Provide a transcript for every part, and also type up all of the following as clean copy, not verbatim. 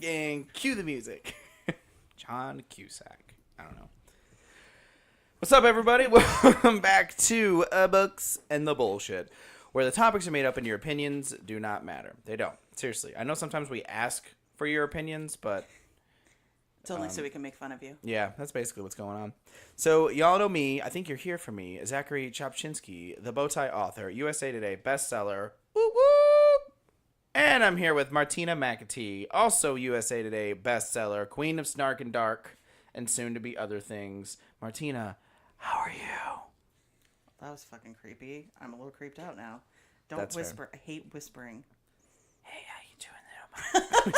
And cue the music. John Cusack. I don't know. What's up, everybody? Welcome back to Books and the Bullshit, where the topics are made up and your opinions do not matter. They don't. Seriously. I know sometimes we ask for your opinions, but... It's only so we can make fun of you. Yeah, that's basically what's going on. So, y'all know me. I think you're here for me. Zachary Chopchinsky, the Bowtie author, USA Today bestseller. Woo woo! And I'm here with Martina McAtee, also USA Today bestseller, Queen of Snark and Dark, and soon to be other things. Martina, how are you? That was fucking creepy. I'm a little creeped out now. Don't That's whisper. Fair. I hate whispering. Hey, how you doing there?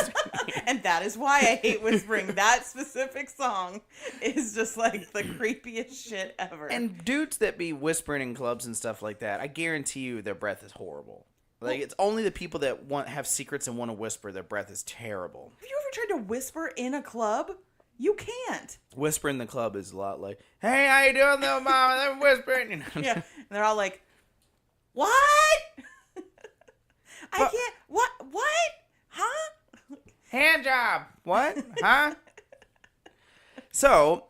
And that is why I hate whispering. That specific song is just like the creepiest shit ever. And dudes that be whispering in clubs and stuff like that, I guarantee you their breath is horrible. Like, it's only the people that have secrets and want to whisper, their breath is terrible. Have you ever tried to whisper in a club? You can't. Whisper in the club is a lot like, hey, how you doing though, mama? They're whispering. Yeah. And they're all like, what? I can't. What? Huh? Hand job. What? Huh? So,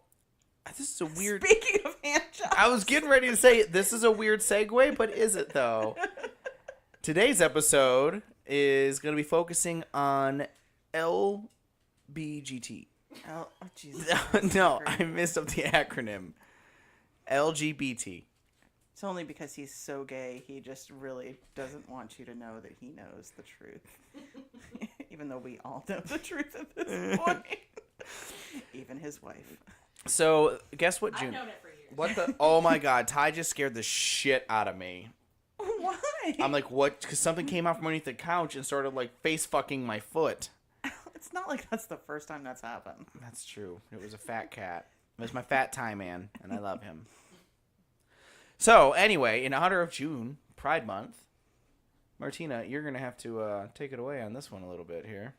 this is a weird... Speaking of hand jobs. I was getting ready to say, this is a weird segue, but is it though? Today's episode is going to be focusing on LBGT. Oh, Jesus. No, I messed up the acronym. LGBT. It's only because he's so gay, he just really doesn't want you to know that he knows the truth. Even though we all know the truth at this point. Even his wife. So, guess what, June? I've known it for years. What the? Oh my God, Ty just scared the shit out of me. Why? I'm like, what? Because something came out from underneath the couch and started like face fucking my foot. It's not like that's the first time that's happened. That's true. It was a fat cat. It was my fat Thai man, and I love him. So, anyway, in honor of June, Pride Month, Martina, you're going to have to take it away on this one a little bit here.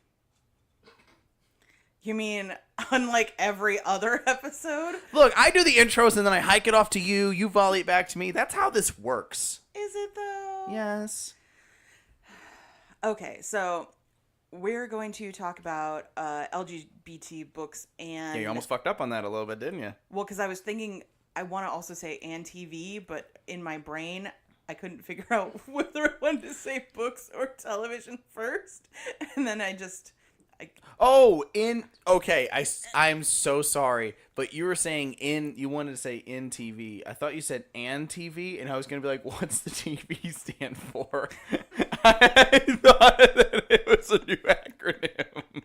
You mean unlike every other episode? Look, I do the intros and then I hike it off to you. You volley it back to me. That's how this works. Is it though? Yes. Okay, so we're going to talk about LGBT books and... Yeah, you almost fucked up on that a little bit, didn't you? Well, because I was thinking... I want to also say and TV, but in my brain, I couldn't figure out whether I wanted to say books or television first. And then Okay, I'm so sorry, but you were saying you wanted to say in TV. I thought you said and TV, and I was going to be like, what's the TV stand for? I thought that it was a new acronym.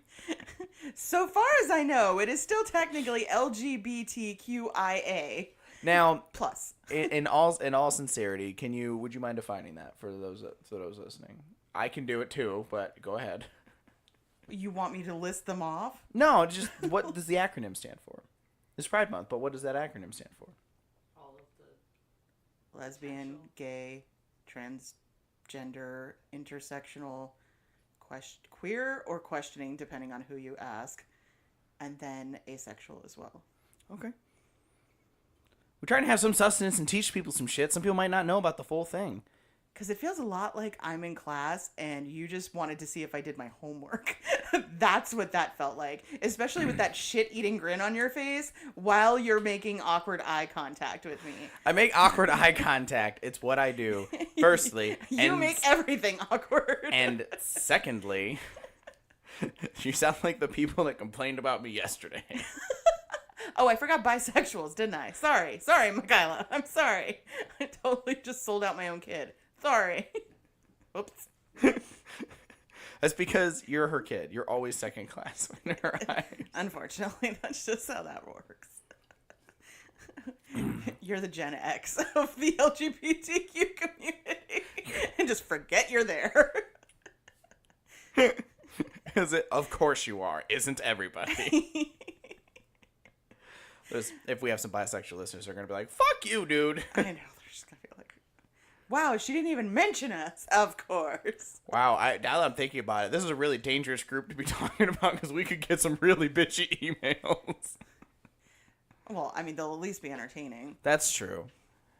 So far as I know, it is still technically LGBTQIA. Now, plus, in all sincerity, would you mind defining that for those listening? I can do it too, but go ahead. You want me to list them off? No, just what does the acronym stand for? It's Pride Month, but what does that acronym stand for? All of the Lesbian, gay, transgender, intersectional, queer or questioning, depending on who you ask, and then asexual as well. Okay. We're trying to have some sustenance and teach people some shit. Some people might not know about the full thing. Because it feels a lot like I'm in class and you just wanted to see if I did my homework. That's what that felt like. Especially with that shit-eating grin on your face while you're making awkward eye contact with me. I make awkward eye contact. It's what I do. Firstly. You make everything awkward. And secondly, you sound like the people that complained about me yesterday. Oh, I forgot bisexuals, didn't I? Sorry, Michaela. I'm sorry. I totally just sold out my own kid. Sorry. Oops. That's because you're her kid. You're always second class in her eyes. Unfortunately, that's just how that works. You're the Gen X of the LGBTQ community. And just forget you're there. Of course you are. Isn't everybody? If we have some bisexual listeners, they're going to be like, fuck you, dude. I know. They're just going to be like, wow, she didn't even mention us. Of course. Wow. Now that I'm thinking about it, this is a really dangerous group to be talking about because we could get some really bitchy emails. Well, I mean, they'll at least be entertaining. That's true.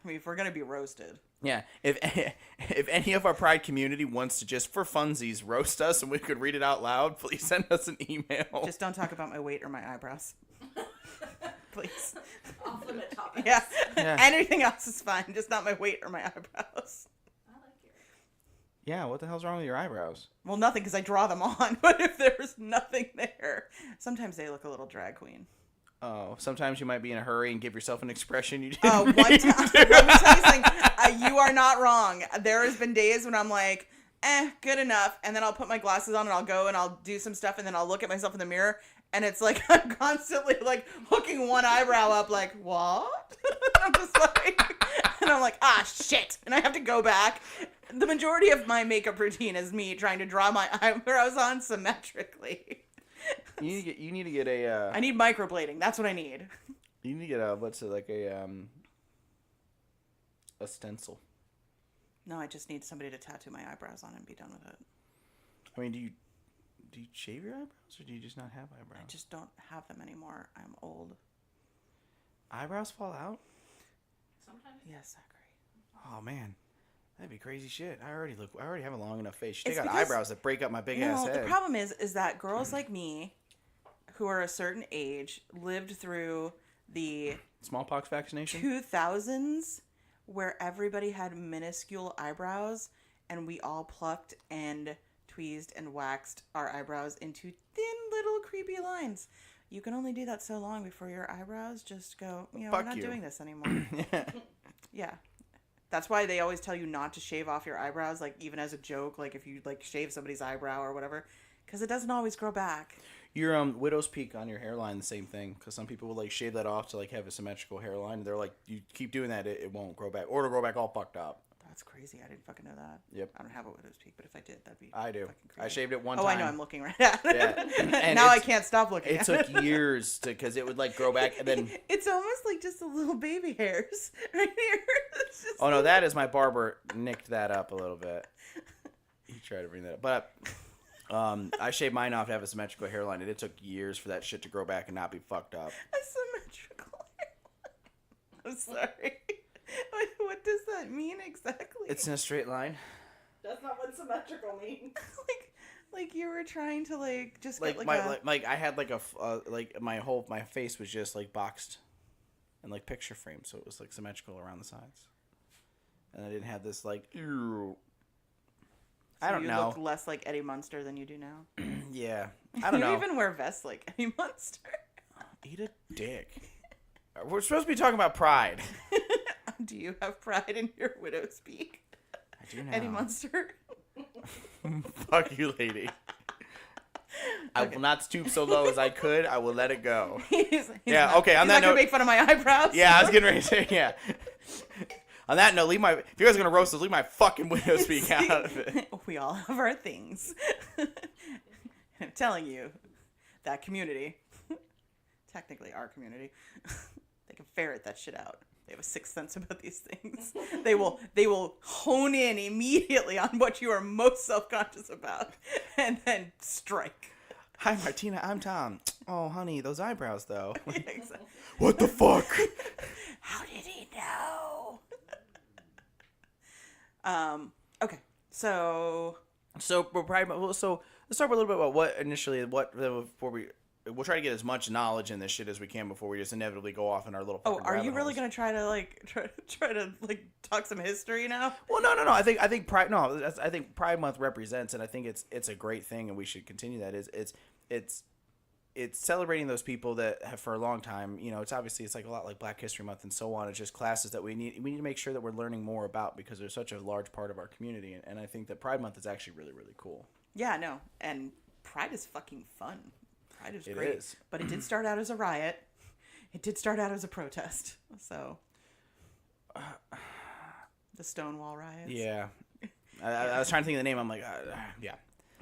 I mean, if we're going to be roasted. Yeah, if if any of our Pride community wants to just for funsies roast us and we could read it out loud, please send us an email. Just don't talk about my weight or my eyebrows. Please. Off-limit topics. Yeah. Yeah. Anything else is fine, just not my weight or my eyebrows. I like it. Yeah, what the hell's wrong with your eyebrows? Well, nothing because I draw them on, but if there's nothing there, sometimes they look a little drag queen. Oh, sometimes you might be in a hurry and give yourself an expression you didn't Oh, one mean time, to. let me tell you something. You are not wrong. There has been days when I'm like, good enough, and then I'll put my glasses on and I'll go and I'll do some stuff, and then I'll look at myself in the mirror, and it's like I'm constantly like hooking one eyebrow up, like what? I'm just like, and I'm like, shit, and I have to go back. The majority of my makeup routine is me trying to draw my eyebrows on symmetrically. You need to get a. I need microblading. That's what I need. You need to get a a stencil. No, I just need somebody to tattoo my eyebrows on and be done with it. I mean, do you shave your eyebrows or do you just not have eyebrows? I just don't have them anymore. I'm old. Eyebrows fall out? Sometimes. Yes, Zachary. Oh man, that'd be crazy shit. I already have a long enough face. They It's got because- eyebrows that break up my big ass No, head. the problem is that girls like me, who are a certain age, lived through the Smallpox vaccination? 2000s, where everybody had minuscule eyebrows, and we all plucked and tweezed and waxed our eyebrows into thin little creepy lines. You can only do that so long before your eyebrows just go, we're Fuck not you. doing this anymore. Yeah. That's why they always tell you not to shave off your eyebrows, like even as a joke, like if you like shave somebody's eyebrow or whatever, because it doesn't always grow back. Your widow's peak on your hairline, the same thing. Because some people will like shave that off to like have a symmetrical hairline. They're like, you keep doing that, it won't grow back, or it'll grow back all fucked up. That's crazy. I didn't fucking know that. Yep. I don't have a widow's peak, but if I did, that'd be I do. fucking I crazy. shaved it one Oh, time. I know. I'm looking right at it. Yeah. And now I it's- can't stop looking It at took it. years because it would like grow back and then. It's almost like just a little baby hairs right here. It's just Oh no, that is my barber nicked that up a little bit. He tried to bring that up, but I shaved mine off to have a symmetrical hairline, and it took years for that shit to grow back and not be fucked up. a symmetrical hairline. I'm sorry. What does that mean exactly? It's in a straight line. That's not what symmetrical means. like you were trying to like just Like get like I had like a like my face was just like boxed, and like picture framed, so it was like symmetrical around the sides, and I didn't have this like. Ew. I don't you know. look less like Eddie Munster than you do now. Yeah, I don't you know. even wear vests like Eddie Munster. Eat a dick. We're supposed to be talking about pride. Do you have pride in your widow's peak? I do now. Eddie Munster? Fuck you, lady. I will not stoop so low as I could. I will let it go. He's Yeah, not, okay, on he's that not gonna note- make fun of my eyebrows. Yeah, I was getting ready to say, yeah. On that note, if you guys are going to roast us, leave my fucking window speak out of it. We all have our things. I'm telling you, that community, technically our community, they can ferret that shit out. They have a sixth sense about these things. They will hone in immediately on what you are most self-conscious about, and then strike. Hi, Martina. I'm Tom. Oh, honey, those eyebrows, though. Exactly. What the fuck? How did he know? Okay, so So we're probably so let's talk a little bit about before we'll try to get as much knowledge in this shit as we can before we just inevitably go off in our little. oh, fucking are you rabbit really holes. gonna try to talk some history now? Well, no. I think Pride. No, I think Pride Month represents, and I think it's a great thing, and we should continue that. It's celebrating those people that have for a long time. You know, it's like a lot like Black History Month and so on. It's just classes that we need to make sure that we're learning more about because they're such a large part of our community, and I think that Pride Month is actually really, really cool. Yeah, no, and Pride is fucking fun. Pride is It great. is. But it did start out as a riot. It did start out as a protest. So the Stonewall riots. Yeah. I was trying to think of the name. I'm like, yeah.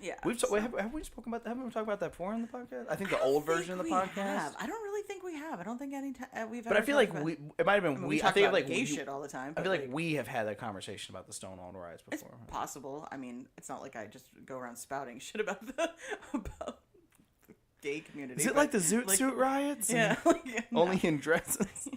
Yeah. Have we spoken about that? Haven't we talked about that before in the podcast? I think the old version of the podcast. I don't really think we have. I don't think any time we've. But ever I feel talked like about, it might have been I mean, we. we I talk feel about like gay we, shit all the time. I but, feel like we have had that conversation about the Stonewall riots it's before. possible. I mean, it's not like I just go around spouting shit about the gay community. Is it but, like the Zoot Suit riots? Yeah. Like, no. Only in dresses.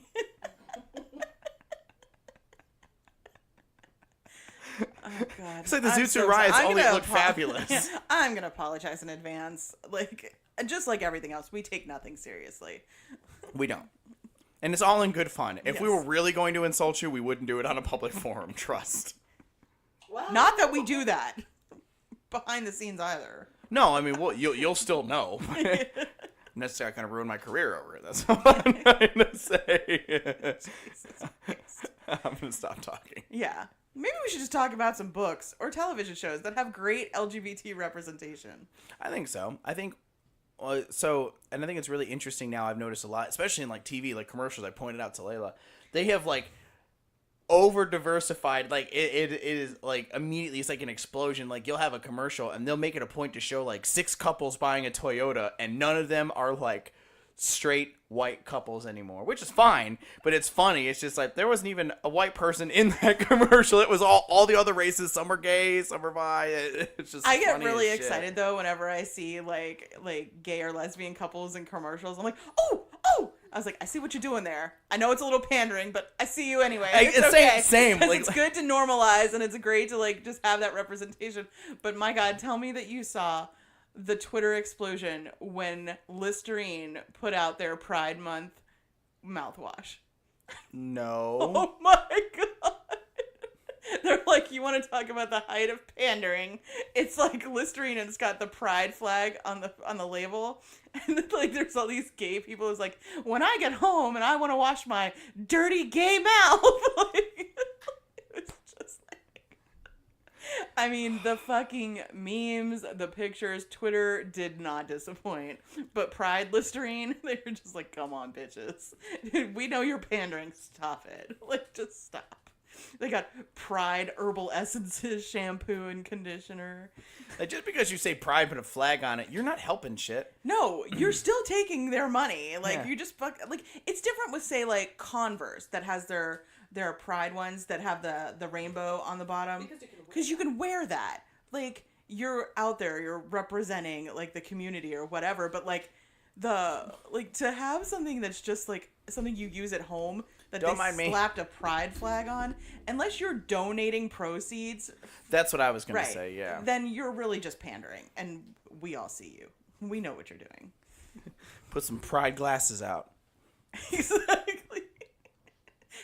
Oh God. It's like the I'm Zoot so Suit sorry. Riots I'm only gonna look fabulous. I'm gonna apologize in advance. Like, just like everything else, we take nothing seriously. We don't. And it's all in good fun. If we Yes. were really going to insult you, we wouldn't do it on a public forum, trust. Well, Not that we do that behind the scenes either. No, I mean, well, you'll still know. I'm necessarily going to ruin my career over it. That's all I'm trying to say. I'm going to stop talking. Yeah. Maybe we should just talk about some books or television shows that have great LGBT representation. I think so. I think and I think it's really interesting now. I've noticed a lot, especially in like TV, like commercials. I pointed out to Layla, they have like over diversified. Like it is like immediately it's like an explosion. Like you'll have a commercial and they'll make it a point to show like 6 couples buying a Toyota, and none of them are like straight white couples anymore, which is fine, but it's funny. It's just like there wasn't even a white person in that commercial. It was all the other races. Some are gay, some are bi. It's just I get funny really as shit. excited though whenever I see like gay or lesbian couples in commercials. I'm like, oh. I was like, I see what you're doing there. I know it's a little pandering, but I see you anyway. It's okay. Same. 'Cause Like, it's good to normalize, and it's great to like just have that representation. But my God, tell me that you saw the Twitter explosion when Listerine put out their Pride Month mouthwash. no. Oh my God. They're like, you want to talk about the height of pandering? It's like Listerine and it's got the pride flag on the label. And then, like, there's all these gay people who's like, when I get home and I want to wash my dirty gay mouth. Like, it's just like, I mean, the fucking memes, the pictures, Twitter did not disappoint. But Pride Listerine, they were just like, come on, bitches. We know you're pandering. Stop it. Like, just stop. They got Pride herbal essences, shampoo, and conditioner. Like, just because you say pride put a flag on it, you're not helping shit. No, you're still taking their money. Like, Yeah. you just fuck. Like, it's different with, say, like, Converse that has their Pride ones that have the rainbow on the bottom. Because you can wear that. Like, you're out there, you're representing, like, the community or whatever. But, like, to have something that's just, like, something you use at home that Don't they mind me. slapped a pride flag on, unless you're donating proceeds, That's what I was going right, to say, yeah. then you're really just pandering, and we all see you. We know what you're doing. Put some pride glasses out. Exactly.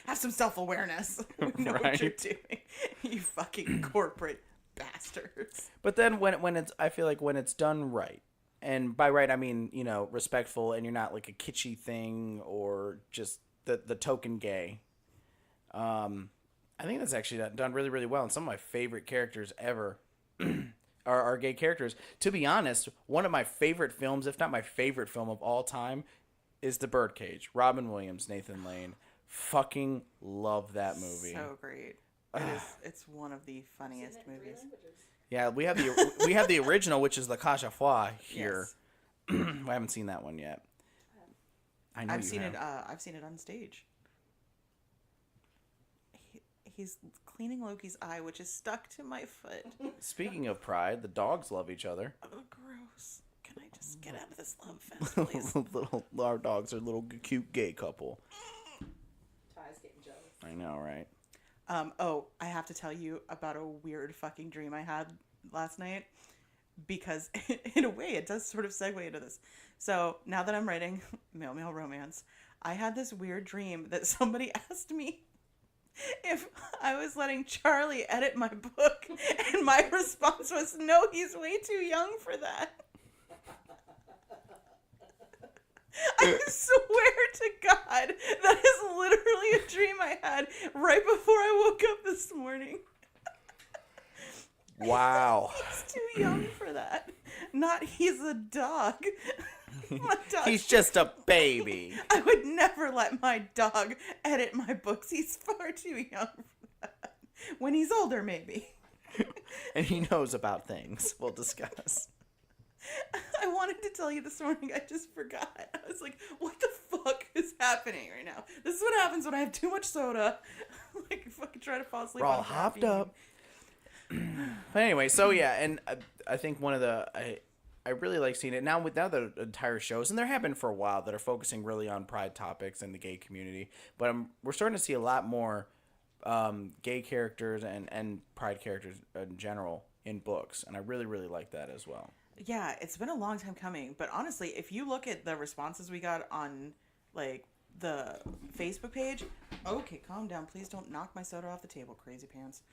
Have some self-awareness. We know what you're Right. doing. You fucking corporate bastards. But then when it's, I feel like when it's done right, and by right I mean, you know, respectful, and you're not like a kitschy thing or just the token gay. I think that's actually done really, really well. And some of my favorite characters ever are gay characters. To be honest, one of my favorite films, if not my favorite film of all time, is The Birdcage. Robin Williams, Nathan Lane. Fucking love that movie. So great. It's one of the funniest movies. Yeah, we have the original, which is La Cage aux Folles here. Yes. I haven't seen that one yet. I know I've you seen have. it. I've seen it on stage. He's cleaning Loki's eye, which is stuck to my foot. Speaking of pride, the dogs love each other. Oh, gross! Can I just get out of this love fest, please? Our dogs are a little cute gay couple. Ty's getting jealous. I know, right? Oh, I have to tell you about a weird fucking dream I had last night, because in a way it does sort of segue into this. So now that I'm writing Male Male Romance, I had this weird dream that somebody asked me if I was letting Charlie edit my book, and my response was, no, he's way too young for that. I swear to God, that is literally a dream I had right before I woke up this morning. Wow. He's too young for that. Not he's a dog. My dog. He's just a baby. I would never let my dog edit my books. He's far too young for that. When he's older, maybe. And he knows about things we'll discuss. I wanted to tell you this morning. I just forgot. I was like, what the fuck is happening right now? This is what happens when I have too much soda. Like, fucking try to fall asleep. We're all on hopped caffeine. up. But anyway, so yeah, and I think one of the I really like seeing it now with the entire shows, and there have been for a while that are focusing really on pride topics and the gay community. But we're starting to see a lot more gay characters and pride characters in general in books, and I really, really like that as well. Yeah, it's been a long time coming, but honestly, if you look at the responses we got on, like, the Facebook page... Okay, calm down. Please don't knock my soda off the table, crazy pants.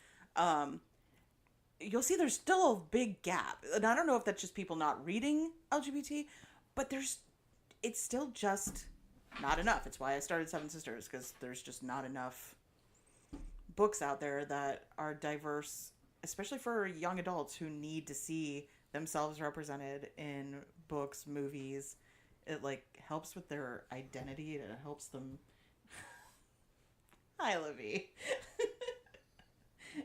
You'll see there's still a big gap. And I don't know if that's just people not reading LGBT, but it's still just not enough. It's why I started Seven Sisters, because there's just not enough books out there that are diverse, especially for young adults who need to see themselves represented in books, movies. It, like, helps with their identity, and it helps them... Hi, Livy.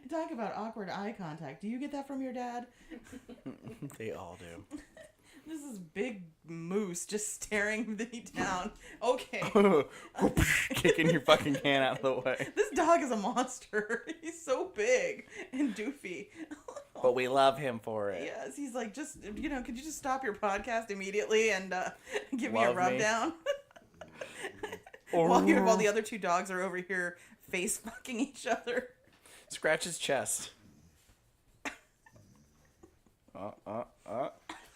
Talk about awkward eye contact. Do you get that from your dad? They all do. This is big moose just staring me down. Okay. Kicking your fucking can out of the way. This dog is a monster. He's so big and doofy. But we love him for it. Yes, he's like, just, could you just stop your podcast immediately and give me a Love rub me. down? While the other two dogs are over here face fucking each other. Scratch his chest.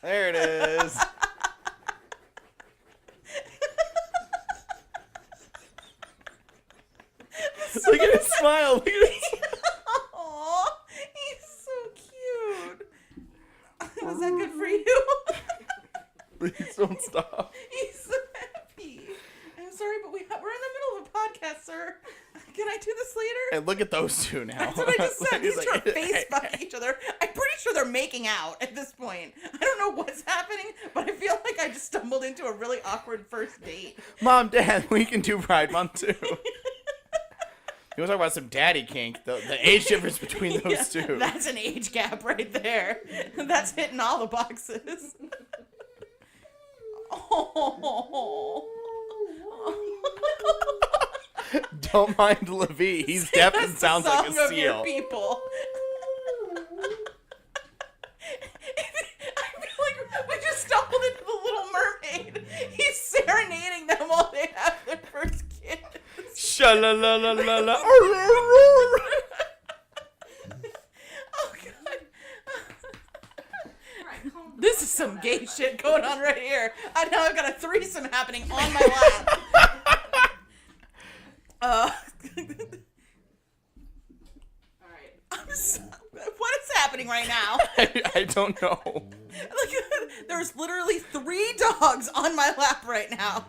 There it is. Look at his smile. Look at his... Aww, he's so cute. Was that good for you? Please don't stop. He's so happy. I'm sorry, but we're in the middle of a podcast, sir. Can I do this later? And look at those two now. That's what I just said. These He's two are like, face fucking each other. I'm pretty sure they're making out at this point. I don't know what's happening, but I feel like I just stumbled into a really awkward first date. Mom, Dad, we can do Pride Month too. You want to talk about some daddy kink? The age difference between those two. That's an age gap right there. That's hitting all the boxes. Oh. Don't mind Levy. He's deaf and sounds like a Song of seal. your people. I feel like we just stumbled into The Little Mermaid. He's serenading them while they have their first kiss. Sha-la-la-la-la-la. Oh, God. This is some gay shit going on right here. I know I've got a threesome happening on my lap. Alright. What is happening right now? I don't know. There's literally 3 dogs on my lap right now.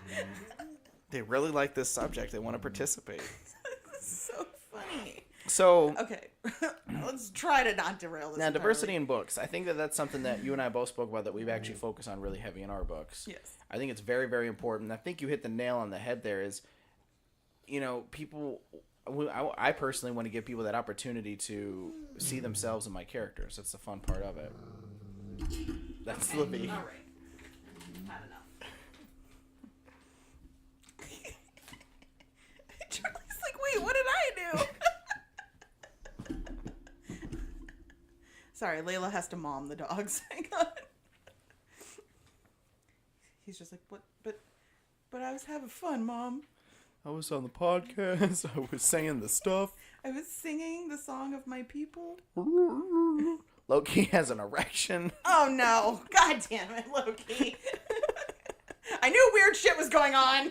They really like this subject. They want to participate. This is so funny. So, Okay, let's try to not derail this. now entirely. diversity in books. I think that's something that you and I both spoke about that we've actually focused on really heavy in our books. Yes. I think it's very, very important. I think you hit the nail on the head there is, people... I personally want to give people that opportunity to see themselves in my characters. That's the fun part of it. That's Libby. Alright. Had enough. Charlie's like, wait, what did I do? Sorry, Layla has to mom the dogs. Hang on. He's just like, what? But I was having fun, Mom. I was on the podcast. I was saying the stuff. I was singing the song of my people. Loki has an erection. Oh no! God damn it, Loki! I knew weird shit was going on.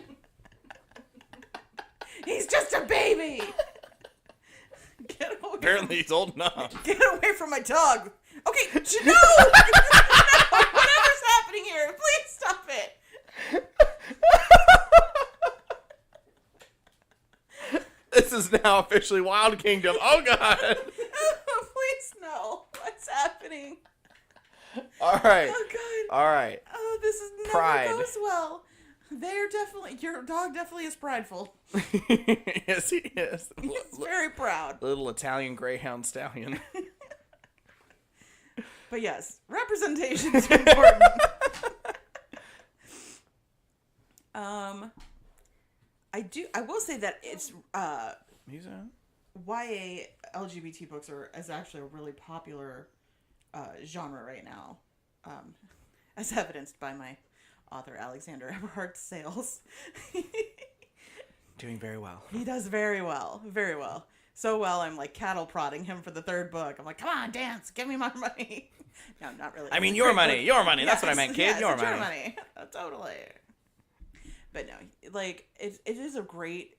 He's just a baby. Get away! Apparently he's old enough. Get away from my dog. Okay, no! No! Whatever's happening here, please stop it. This is now officially Wild Kingdom. Oh God! Please no. What's happening? All right. Oh God. All right. Oh, this is never Pride. goes well. They're definitely, your dog definitely is prideful. Yes, he is. He's very proud. Little Italian Greyhound stallion. But yes, representation is important. I will say that it's He's on. YA LGBT books is actually a really popular genre right now, as evidenced by my author Alexander Eberhart's sales. Doing very well. He does very well, very well. so well. I'm like cattle prodding him for the third book. I'm like, come on, dance, give me my money. No, not really. I mean, It's a your great money, book. your money. That's what I Yes, meant, kid. yes, Your it's money. Totally. But no, like it is a great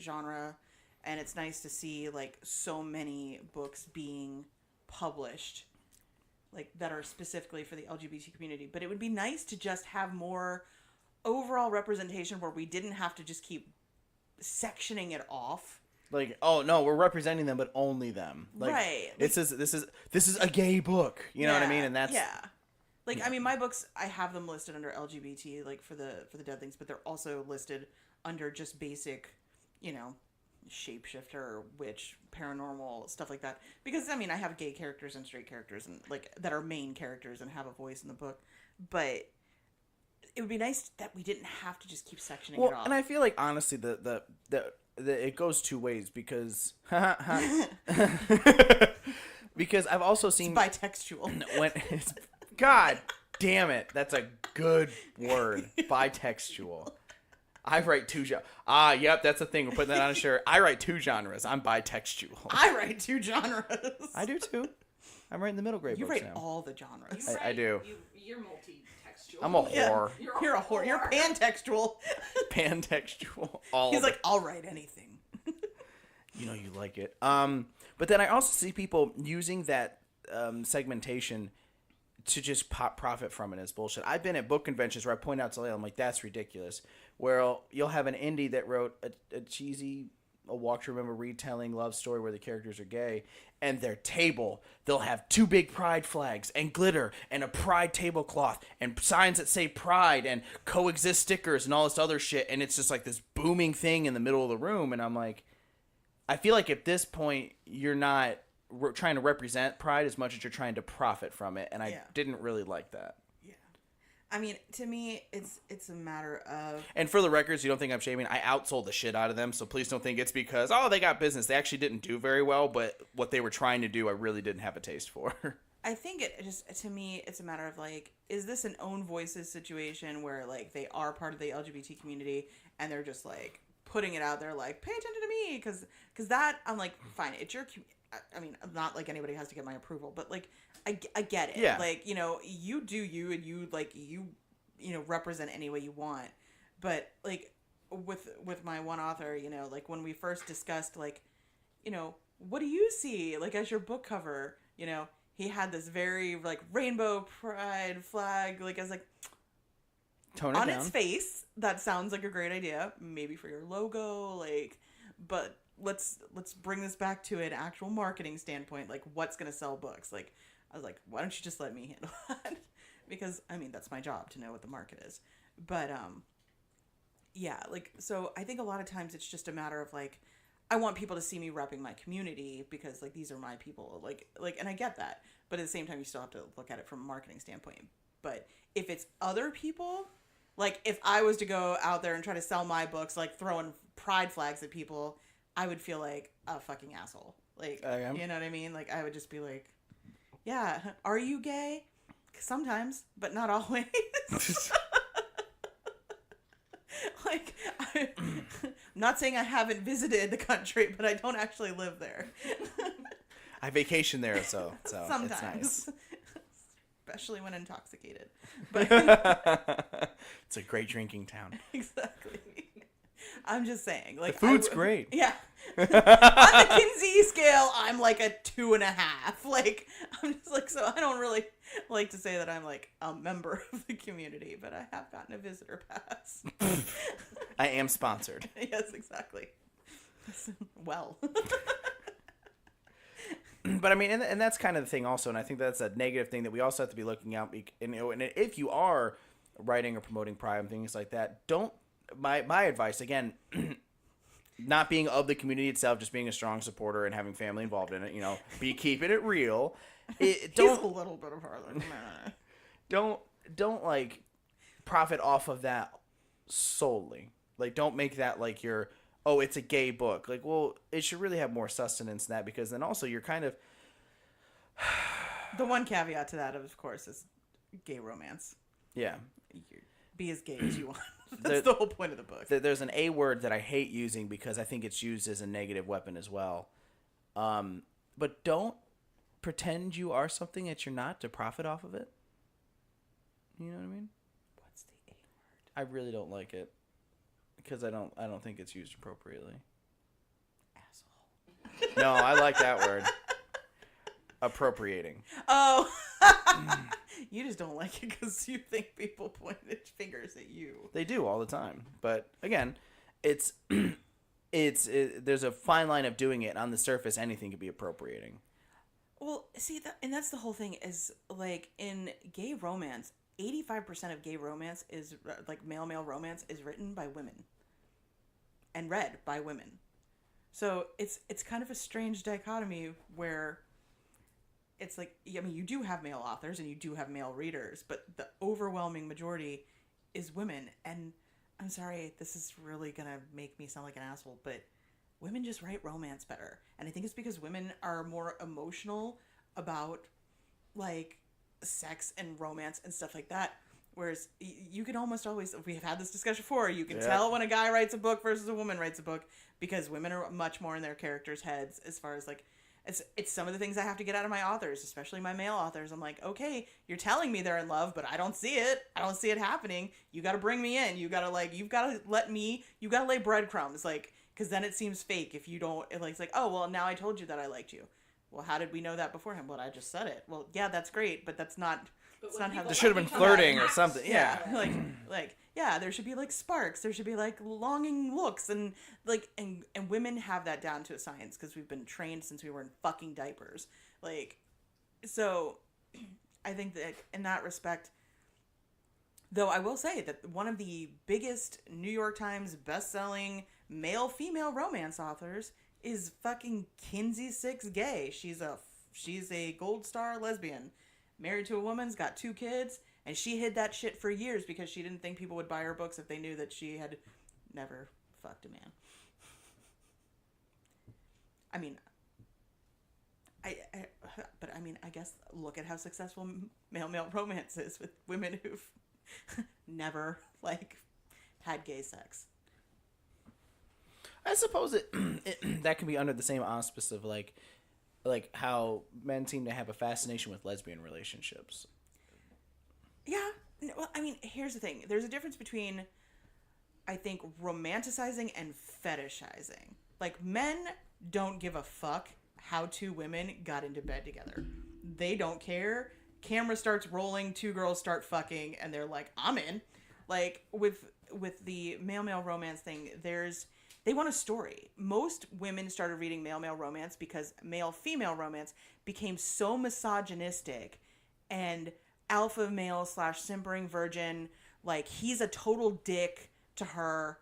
genre, and it's nice to see like so many books being published, like that are specifically for the LGBT community. But it would be nice to just have more overall representation where we didn't have to just keep sectioning it off. Like, oh no, we're representing them, but only them. Like, Right. This is a gay book. You know what I mean? And that's Like, I mean, my books, I have them listed under LGBT, like for the Deadlings, but they're also listed under just basic, you know, shapeshifter, witch, paranormal, stuff like that. Because I mean, I have gay characters and straight characters, and like that are main characters and have a voice in the book. But it would be nice that we didn't have to just keep sectioning it off. And I feel like honestly, the it goes two ways because because I've also seen It's bitextual. when it's, God damn it, that's a good word, bitextual. I write two genres. Yep, that's a thing. We're putting that on a shirt. I write two genres. I'm bitextual. I write two genres. I do too. I'm writing the middle grade You books write now. all the genres. I do. You're multi-textual. I'm a Yeah. whore. You're a whore. You're pantextual. Pantextual. All He's of like, it. I'll write anything. You know you like it. But then I also see people using that segmentation to just profit from it as bullshit. I've been at book conventions where I point out to Layla, I'm like, that's ridiculous. Where you'll have an indie that wrote a cheesy, a Walk to Remember retelling love story where the characters are gay, and their table, they'll have two big pride flags and glitter and a pride tablecloth and signs that say pride and coexist stickers and all this other shit, and it's just like this booming thing in the middle of the room, and I'm like, I feel like at this point you're not trying to represent pride as much as you're trying to profit from it, and I didn't really like that. Yeah. I mean, to me, it's a matter of... And for the records, you don't think I'm shaming, I outsold the shit out of them, so please don't think it's because, oh, they got business. They actually didn't do very well, but what they were trying to do, I really didn't have a taste for. I think it just, to me, it's a matter of, like, is this an own voices situation where, like, they are part of the LGBT community, and they're just, like, putting it out there, like, pay attention to me, because that, I'm like, fine, it's your... I mean, not like anybody has to get my approval, but like, I get it. Yeah. Like, you know, you do you, and you like you know, represent any way you want. But like with my one author, you know, like when we first discussed, like, you know, what do you see like as your book cover? You know, he had this very like rainbow pride flag. Like I was like, Tone it on down. its face, that sounds like a great idea, maybe for your logo, like, but. Let's bring this back to an actual marketing standpoint. Like, what's going to sell books? Like, I was like, why don't you just let me handle that? Because, I mean, that's my job to know what the market is. But, yeah, like, so I think a lot of times it's just a matter of, like, I want people to see me repping my community because, like, these are my people. Like, and I get that. But at the same time, you still have to look at it from a marketing standpoint. But if it's other people, like, if I was to go out there and try to sell my books, like, throwing pride flags at people... I would feel like a fucking asshole. Like, you know what I mean? Like, I would just be like, yeah, are you gay? Sometimes, but not always. Like, I'm not saying I haven't visited the country, but I don't actually live there. I vacation there, so Sometimes. it's nice. Especially when intoxicated. But It's a great drinking town. exactly. I'm just saying, like, The food's great. Yeah. On the Kinsey scale, I'm like a 2.5. Like, I'm just like, so I don't really like to say that I'm like a member of the community, but I have gotten a visitor pass. I am sponsored. Yes, exactly. Well. But I mean, and that's kind of the thing also, and I think that's a negative thing that we also have to be looking out. And, you know, and if you are writing or promoting pride and things like that, don't. My advice, again, not being of the community itself, just being a strong supporter and having family involved in it, you know, be keeping it real. He's a little bit of Harlan. Don't like profit off of that solely. Like, don't make that like your, oh, it's a gay book. Like, well, it should really have more sustenance than that, because then also you're kind of... The one caveat to that, of course, is gay romance. Yeah. Be as gay as you want. That's the whole point of the book. There's an A word that I hate using because I think it's used as a negative weapon as well. But don't pretend you are something that you're not to profit off of it. You know what I mean? What's the A word? I really don't like it because I don't think it's used appropriately. Asshole. No, I like that word. Appropriating. Oh. You just don't like it because you think people pointed fingers at you. They do all the time. But again, it's there's a fine line of doing it. On the surface, anything could be appropriating. Well, see, and that's the whole thing is, like, in gay romance, 85% of gay romance is, like, male romance is written by women. And read by women. So, it's kind of a strange dichotomy where it's like, I mean, you do have male authors and you do have male readers, but the overwhelming majority is women. And I'm sorry, this is really gonna make me sound like an asshole, but women just write romance better. And I think it's because women are more emotional about, like, sex and romance and stuff like that. Whereas you can almost always, we have had this discussion before, you can tell when a guy writes a book versus a woman writes a book because women are much more in their characters' heads as far as, like, it's some of the things I have to get out of my authors, especially my male authors. I'm like, okay, you're telling me they're in love, but I don't see it. I don't see it happening. You got to bring me in. You got to, like, you've got to let me, you got to lay breadcrumbs, like, because then it seems fake if you don't, it's like, oh, well, now I told you that I liked you. Well, how did we know that beforehand? Well, I just said it. Well, yeah, that's great, but that's not, it's not how There should have been flirting or something. Yeah. like, yeah, there should be, like, sparks. There should be, like, longing looks. And, like, and women have that down to a science because we've been trained since we were in fucking diapers. Like, so I think that in that respect, though I will say that one of the biggest New York Times best-selling male-female romance authors is fucking Kinsey Six Gay. She's a gold star lesbian. Married to a woman's got 2 kids, and she hid that shit for years because she didn't think people would buy her books if they knew that she had never fucked a man. I mean, I guess look at how successful male romance is with women who've never, like, had gay sex. I suppose that can be under the same auspice of like how men seem to have a fascination with lesbian relationships. Yeah. Well, I mean, here's the thing. There's a difference between, I think, romanticizing and fetishizing. Like, men don't give a fuck how 2 women got into bed together. They don't care. Camera starts rolling, 2 girls start fucking, and they're like, I'm in. Like, with the male romance thing, they want a story. Most women started reading male romance because male-female romance became so misogynistic and alpha male / simpering virgin, like, he's a total dick to her,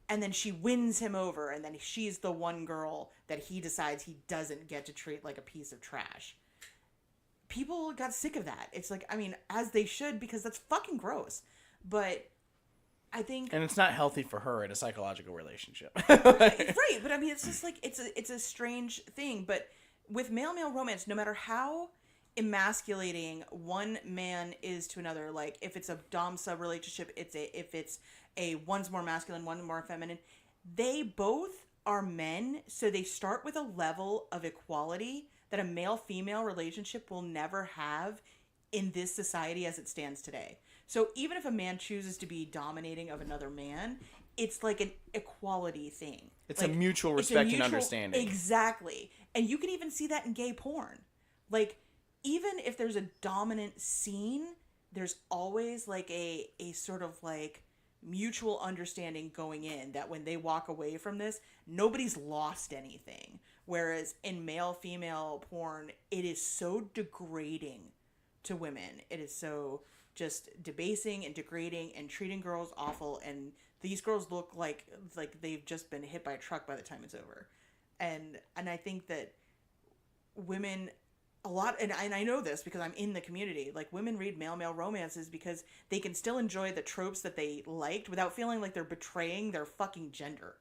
and then she wins him over, and then she's the one girl that he decides he doesn't get to treat like a piece of trash. People got sick of that. It's like, I mean, as they should, because that's fucking gross. But I think, and it's not healthy for her in a psychological relationship. right, but I mean, it's just like, it's a strange thing. But with male romance, no matter how emasculating one man is to another, like, if it's a dom sub relationship, if it's a one's more masculine, one more feminine, they both are men, so they start with a level of equality that a male-female relationship will never have in this society as it stands today. So even if a man chooses to be dominating of another man, it's like an equality thing. It's like, a mutual respect and understanding. Exactly. And you can even see that in gay porn. Like, even if there's a dominant scene, there's always, like, a sort of, like, mutual understanding going in that when they walk away from this, nobody's lost anything. Whereas in male-female porn, it is so degrading to women. It is so just debasing and degrading and treating girls awful, and these girls look like they've just been hit by a truck by the time it's over. And I think that women a lot, and I know this because I'm in the community, like, women read male romances because they can still enjoy the tropes that they liked without feeling like they're betraying their fucking gender,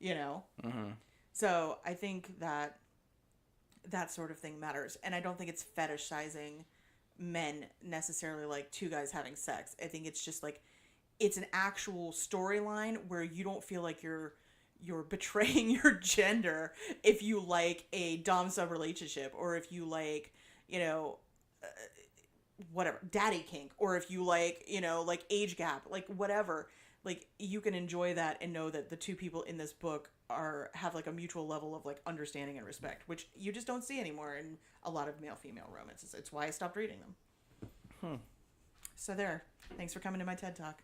you know? Mm-hmm. So I think that sort of thing matters, and I don't think it's fetishizing men necessarily, like 2 guys having sex. I think it's just like, it's an actual storyline where you don't feel like you're you're betraying your gender if you like a dom-sub relationship, or if you like, whatever, daddy kink, or if you like, like age gap, like whatever. Like, you can enjoy that and know that the two people in this book have like a mutual level of like understanding and respect, which you just don't see anymore in a lot of male-female romances. It's why I stopped reading them. So there. Thanks for coming to my TED Talk.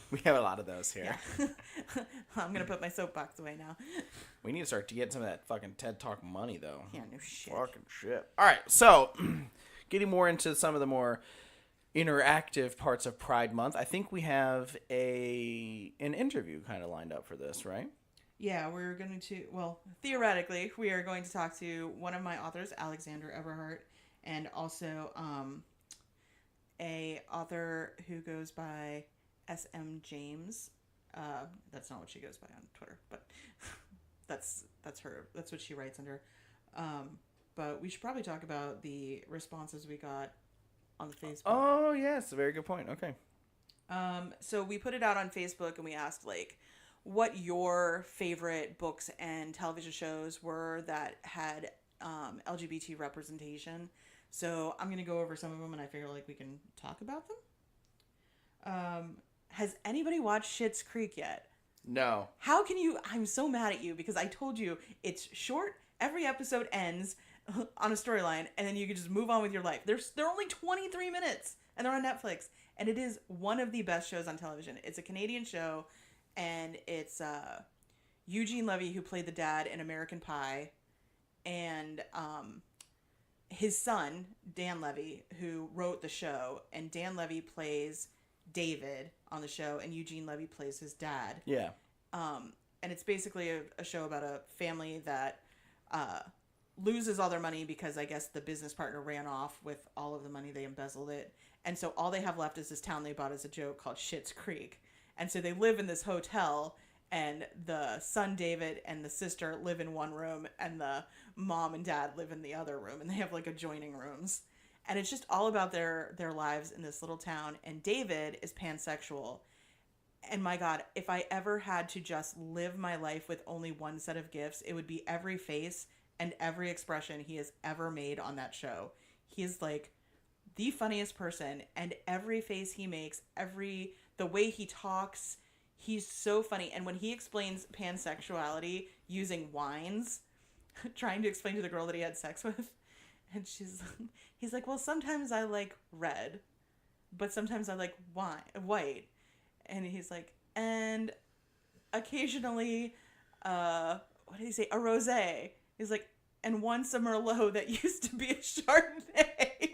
We have a lot of those here. Yeah. I'm going to put my soapbox away now. We need to start to get some of that fucking TED Talk money, though. Yeah, no shit. Fucking shit. All right, so getting more into some of the more interactive parts of Pride Month, I think we have an interview kind of lined up for this, right? Yeah, we're going to, well, theoretically, we are going to talk to one of my authors, Alexander Eberhart, and also a author who goes by S.M. James. That's not what she goes by on Twitter, but that's what she writes under. But we should probably talk about the responses we got on the Facebook. Oh, yes, a very good point. Okay. So we put it out on Facebook and we asked like what your favorite books and television shows were that had LGBT representation. So I'm going to go over some of them and I figure like we can talk about them. Has anybody watched Schitt's Creek yet? No. How can you? I'm so mad at you because I told you it's short. Every episode ends on a storyline and then you can just move on with your life. They're only 23 minutes and they're on Netflix. And it is one of the best shows on television. It's a Canadian show and it's Eugene Levy, who played the dad in American Pie, and his son, Dan Levy, who wrote the show, and Dan Levy plays David on the show, and Eugene Levy plays his dad. Yeah. And it's basically a show about a family that loses all their money because I guess the business partner ran off with all of the money. They embezzled it. And so all they have left is this town they bought as a joke called Schitt's Creek. And so they live in this hotel, and the son David and the sister live in one room, and the mom and dad live in the other room, and they have like adjoining rooms. And it's just all about their lives in this little town. And David is pansexual. And my God, if I ever had to just live my life with only one set of gifts, it would be every face and every expression he has ever made on that show. He is like the funniest person, and every face he makes, the way he talks, he's so funny. And when he explains pansexuality using wines, trying to explain to the girl that he had sex with, and he's like, well, sometimes I like red, but sometimes I like white. And he's like, and occasionally, what did he say? A rosé. He's like, and once a Merlot that used to be a Chardonnay.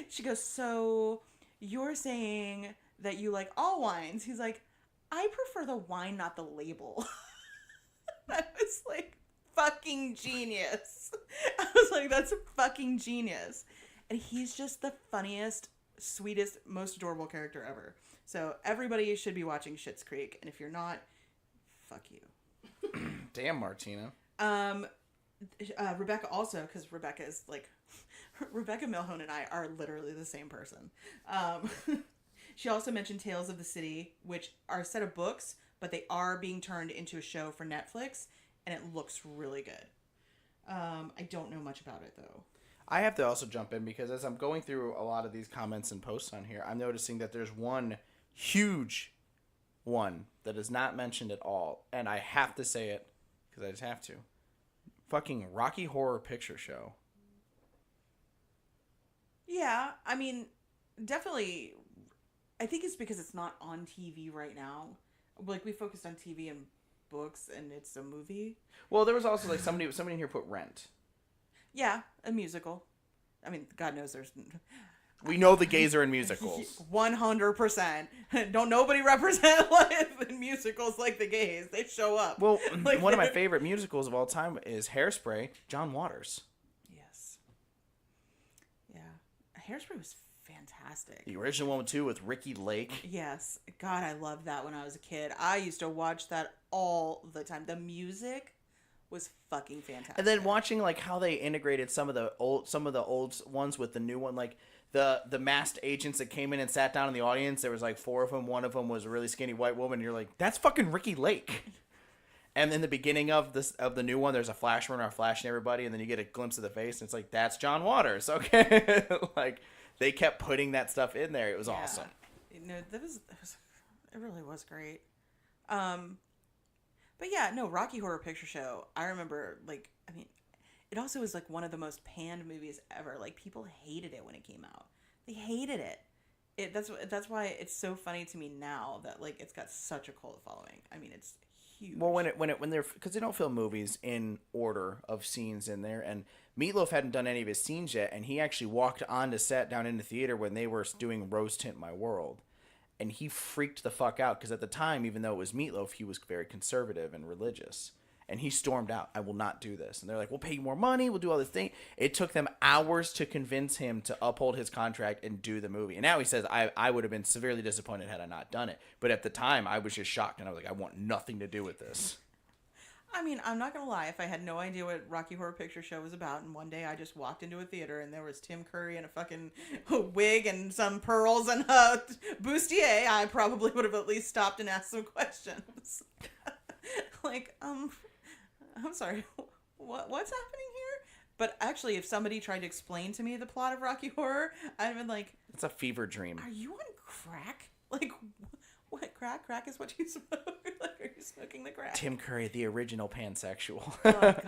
She goes, so you're saying that you like all wines? He's like, I prefer the wine, not the label. I was like, fucking genius. I was like, that's fucking genius. And he's just the funniest, sweetest, most adorable character ever. So everybody should be watching Schitt's Creek. And if you're not, fuck you. Damn, Martina. Rebecca also, because Rebecca is like, Rebecca Milhone and I are literally the same person. She also mentioned Tales of the City, which are a set of books, but they are being turned into a show for Netflix, and it looks really good. I don't know much about it, though. I have to also jump in because as I'm going through a lot of these comments and posts on here, I'm noticing that there's one huge one that is not mentioned at all, and I have to say it because I just have to. Fucking Rocky Horror Picture Show. Yeah, I mean, definitely. I think it's because it's not on TV right now. Like, we focused on TV and books, and it's a movie. Well, there was also like somebody in here put Rent. Yeah, a musical. I mean, God knows there's. We know the gays are in musicals. 100%. Don't nobody represent life in musicals like the gays. They show up. Well, like, one of my favorite musicals of all time is Hairspray. John Waters. Yes. Yeah. Hairspray was fantastic. The original one too with Ricky Lake. Yes. God, I loved that when I was a kid. I used to watch that all the time. The music was fucking fantastic. And then watching like how they integrated some of the old ones with the new one, like the masked agents that came in and sat down in the audience. There was like 4 of them. One of them was a really skinny white woman. You're like, that's fucking Ricky Lake. And in the beginning of the new one, there's a flash runner flashing everybody, and then you get a glimpse of the face, and it's like, that's John Waters. Okay, like they kept putting that stuff in there. It was awesome. It really was great. But yeah, no, Rocky Horror Picture Show. I remember, like, I mean, it also was like one of the most panned movies ever. Like, people hated it when it came out. They hated it. That's why it's so funny to me now that like it's got such a cult following. I mean, it's huge. Well, when they're, because they don't film movies in order of scenes in there, and Meatloaf hadn't done any of his scenes yet, and he actually walked onto set down in the theater when they were doing Rose Tint My World, and he freaked the fuck out because at the time, even though it was Meatloaf, he was very conservative and religious. And he stormed out. I will not do this. And they're like, we'll pay you more money. We'll do all this thing. It took them hours to convince him to uphold his contract and do the movie. And now he says, I would have been severely disappointed had I not done it. But at the time, I was just shocked. And I was like, I want nothing to do with this. I mean, I'm not going to lie. If I had no idea what Rocky Horror Picture Show was about, and one day I just walked into a theater and there was Tim Curry in a fucking wig and some pearls and a bustier, I probably would have at least stopped and asked some questions. Like, I'm sorry, what's happening here? But actually, if somebody tried to explain to me the plot of Rocky Horror, I'd have been like, it's a fever dream. Are you on crack? Like, what crack? Crack is what you smoke? Like, are you smoking the crack? Tim Curry, the original pansexual. Oh, God.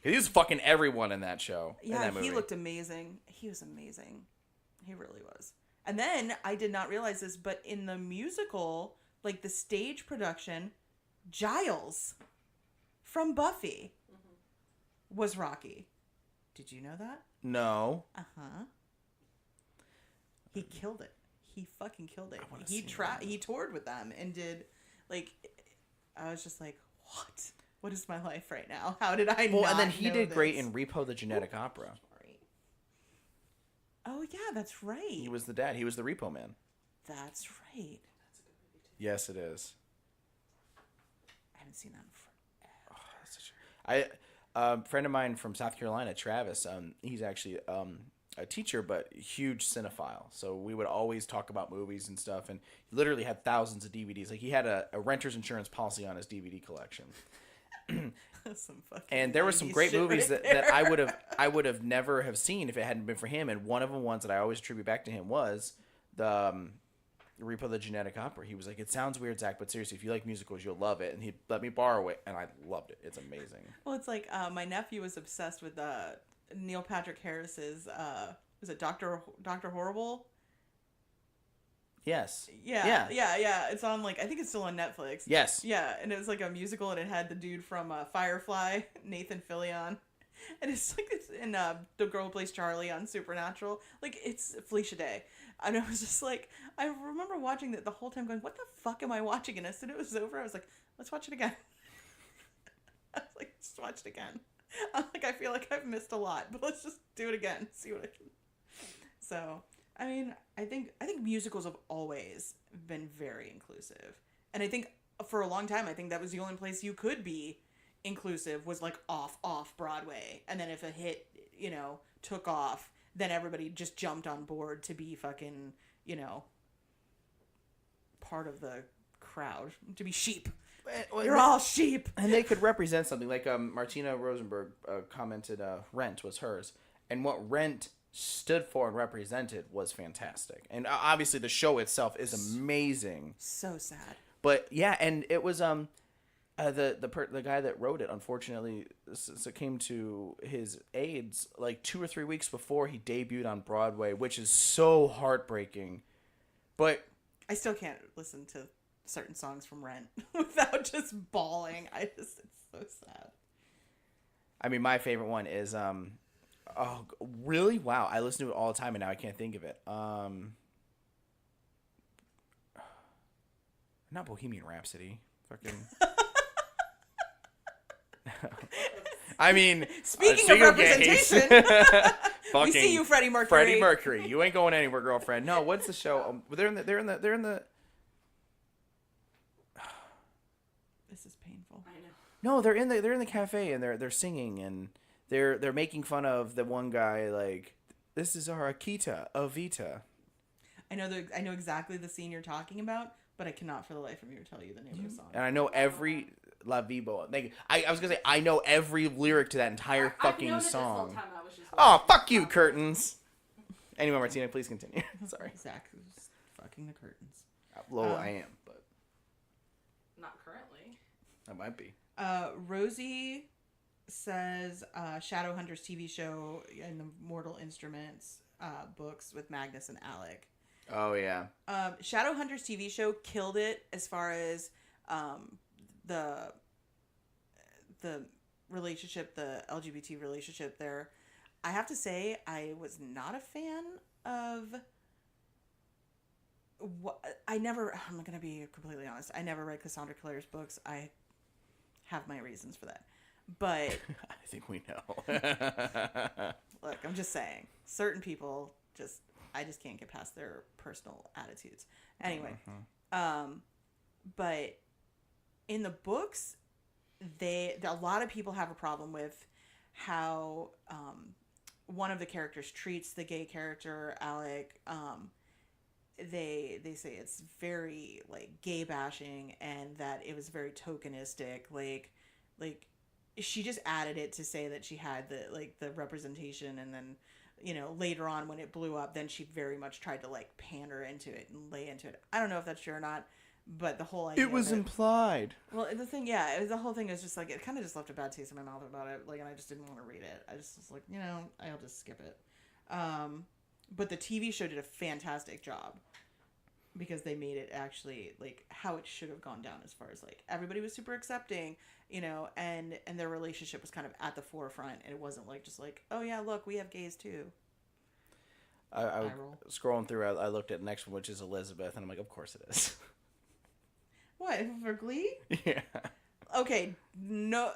He was fucking everyone in that show. Yeah, in that movie. He looked amazing. He was amazing. He really was. And then, I did not realize this, but in the musical, like the stage production, Giles from Buffy was Rocky. Did you know that? No. Uh-huh. He killed it. He fucking killed it. He toured with them and did, like, I was just like, what? What is my life right now? How did I not and then he know did this? great in Repo the Genetic Opera. Sorry. Oh, yeah, that's right. He was the dad. He was the Repo Man. That's right. That's a good movie too. Yes, it is. I haven't seen that in forever. A friend of mine from South Carolina, Travis, he's actually a teacher, but huge cinephile. So we would always talk about movies and stuff, and he literally had thousands of DVDs. Like, he had a renter's insurance policy on his DVD collection. And there were some great movies that I would have never have seen if it hadn't been for him. And one of the ones that I always attribute back to him was the Repo the Genetic Opera. He was like, it sounds weird, Zach, but seriously, if you like musicals, you'll love it. And he'd let me borrow it, and I loved it. It's amazing. Well, it's like my nephew was obsessed with Neil Patrick Harris's was it Dr. Horrible? Yes. Yeah. It's on, like, I think it's still on Netflix. Yes. Yeah, and it was like a musical, and it had the dude from Firefly, Nathan Fillion. And and the girl who plays Charlie on Supernatural. Like, it's Felicia Day. And I was just like, I remember watching that the whole time going, what the fuck am I watching? And as soon as it was over, I was like, let's watch it again. I was like, let's watch it again. I'm like, I feel like I've missed a lot, but let's just do it again. See what I can. So, I mean, I think musicals have always been very inclusive. And I think for a long time, I think that was the only place you could be inclusive was like off Broadway. And then if a hit, took off, then everybody just jumped on board to be fucking, part of the crowd, to be sheep. You're all sheep. And they could represent something. Like Martina Rosenberg commented Rent was hers. And what Rent stood for and represented was fantastic. And obviously the show itself is amazing. So sad. But yeah, and it was the guy that wrote it, unfortunately, succumbed to his AIDS like 2 or 3 weeks before he debuted on Broadway, which is so heartbreaking. But I still can't listen to certain songs from Rent without just bawling. It's so sad. I mean, my favorite one is oh, really? Wow, I listen to it all the time, and now I can't think of it. Not Bohemian Rhapsody. Fucking. I mean, speaking of representation, we see you, Freddie Mercury. Freddie Mercury, you ain't going anywhere, girlfriend. No, what's the show? They're in the. This is painful. I know. No, they're in the cafe and they're singing and they're making fun of the one guy, like This is our Akita Avita. I know exactly the scene you're talking about, but I cannot for the life of me tell you the name of the song. And I know every La Vivo. I was gonna say I know every lyric to that entire fucking I've known it song. this whole time. I was just Oh, fuck you, curtains. Anyway, Martina, please continue. Sorry. Zach is fucking the curtains. Well, I am, but not currently. I might be. Rosie says Shadowhunters TV show and the Mortal Instruments books with Magnus and Alec. Oh, yeah. Shadowhunters TV show killed it as far as the relationship, the LGBT relationship there. I have to say, I was not a fan of I'm going to be completely honest. I never read Cassandra Clare's books. I have my reasons for that. But I think we know. look, I'm just saying, certain people I just can't get past their personal attitudes. Anyway, but in the books, a lot of people have a problem with how one of the characters treats the gay character, Alec. They say it's very like gay bashing and that it was very tokenistic. Like she just added it to say that she had the representation, and then later on when it blew up, then she very much tried to like pander into it and lay into it. I don't know if that's true or not, but the whole idea It was implied. Well, the thing, the whole thing is just like, it kind of just left a bad taste in my mouth about it. Like, and I just didn't want to read it. I just was like, I'll just skip it. But the TV show did a fantastic job because they made it actually like how it should have gone down, as far as like everybody was super accepting, and their relationship was kind of at the forefront, and it wasn't like just like, oh yeah, look, we have gays too. I scrolling through, I looked at the next one, which is Elizabeth, and I'm like, of course it is. What, for Glee? Yeah. Okay, no,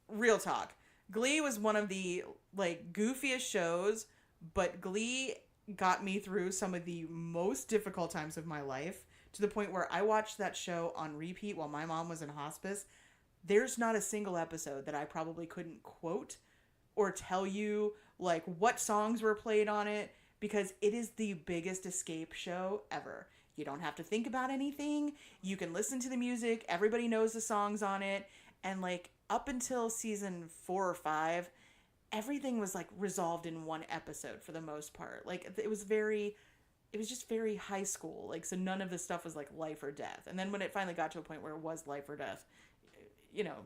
real talk. Glee was one of the like goofiest shows, but Glee got me through some of the most difficult times of my life, to the point where I watched that show on repeat while my mom was in hospice. There's not a single episode that I probably couldn't quote or tell you like what songs were played on it, because it is the biggest escape show ever. You don't have to think about anything. You can listen to the music. Everybody knows the songs on it. And like up until season 4 or 5, everything was like resolved in one episode for the most part. Like it was just very high school. Like, so none of this stuff was like life or death. And then when it finally got to a point where it was life or death,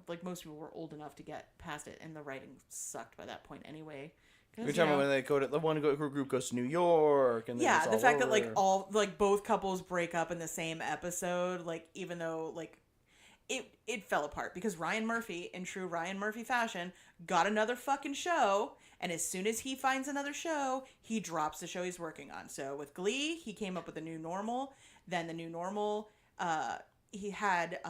like most people were old enough to get past it, and the writing sucked by that point anyway. You're talking about when they go to the one group goes to New York, and yeah, the fact that like both couples break up in the same episode, like even though like it fell apart because Ryan Murphy, in true Ryan Murphy fashion, got another fucking show, and as soon as he finds another show, he drops the show he's working on. So with Glee, he came up with a new normal. Then the new normal, he had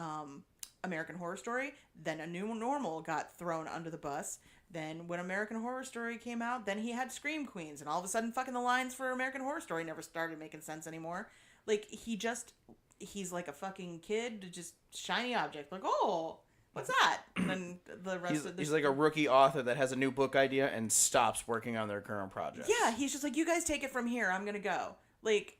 American Horror Story. Then a new normal got thrown under the bus. Then when American Horror Story came out, then he had Scream Queens, and all of a sudden fucking the lines for American Horror Story never started making sense anymore. Like, he's like a fucking kid, just shiny object. Like, oh, what's that? And then the rest of the... He's like a rookie author that has a new book idea and stops working on their current project. Yeah, he's just like, you guys take it from here, I'm gonna go. Like,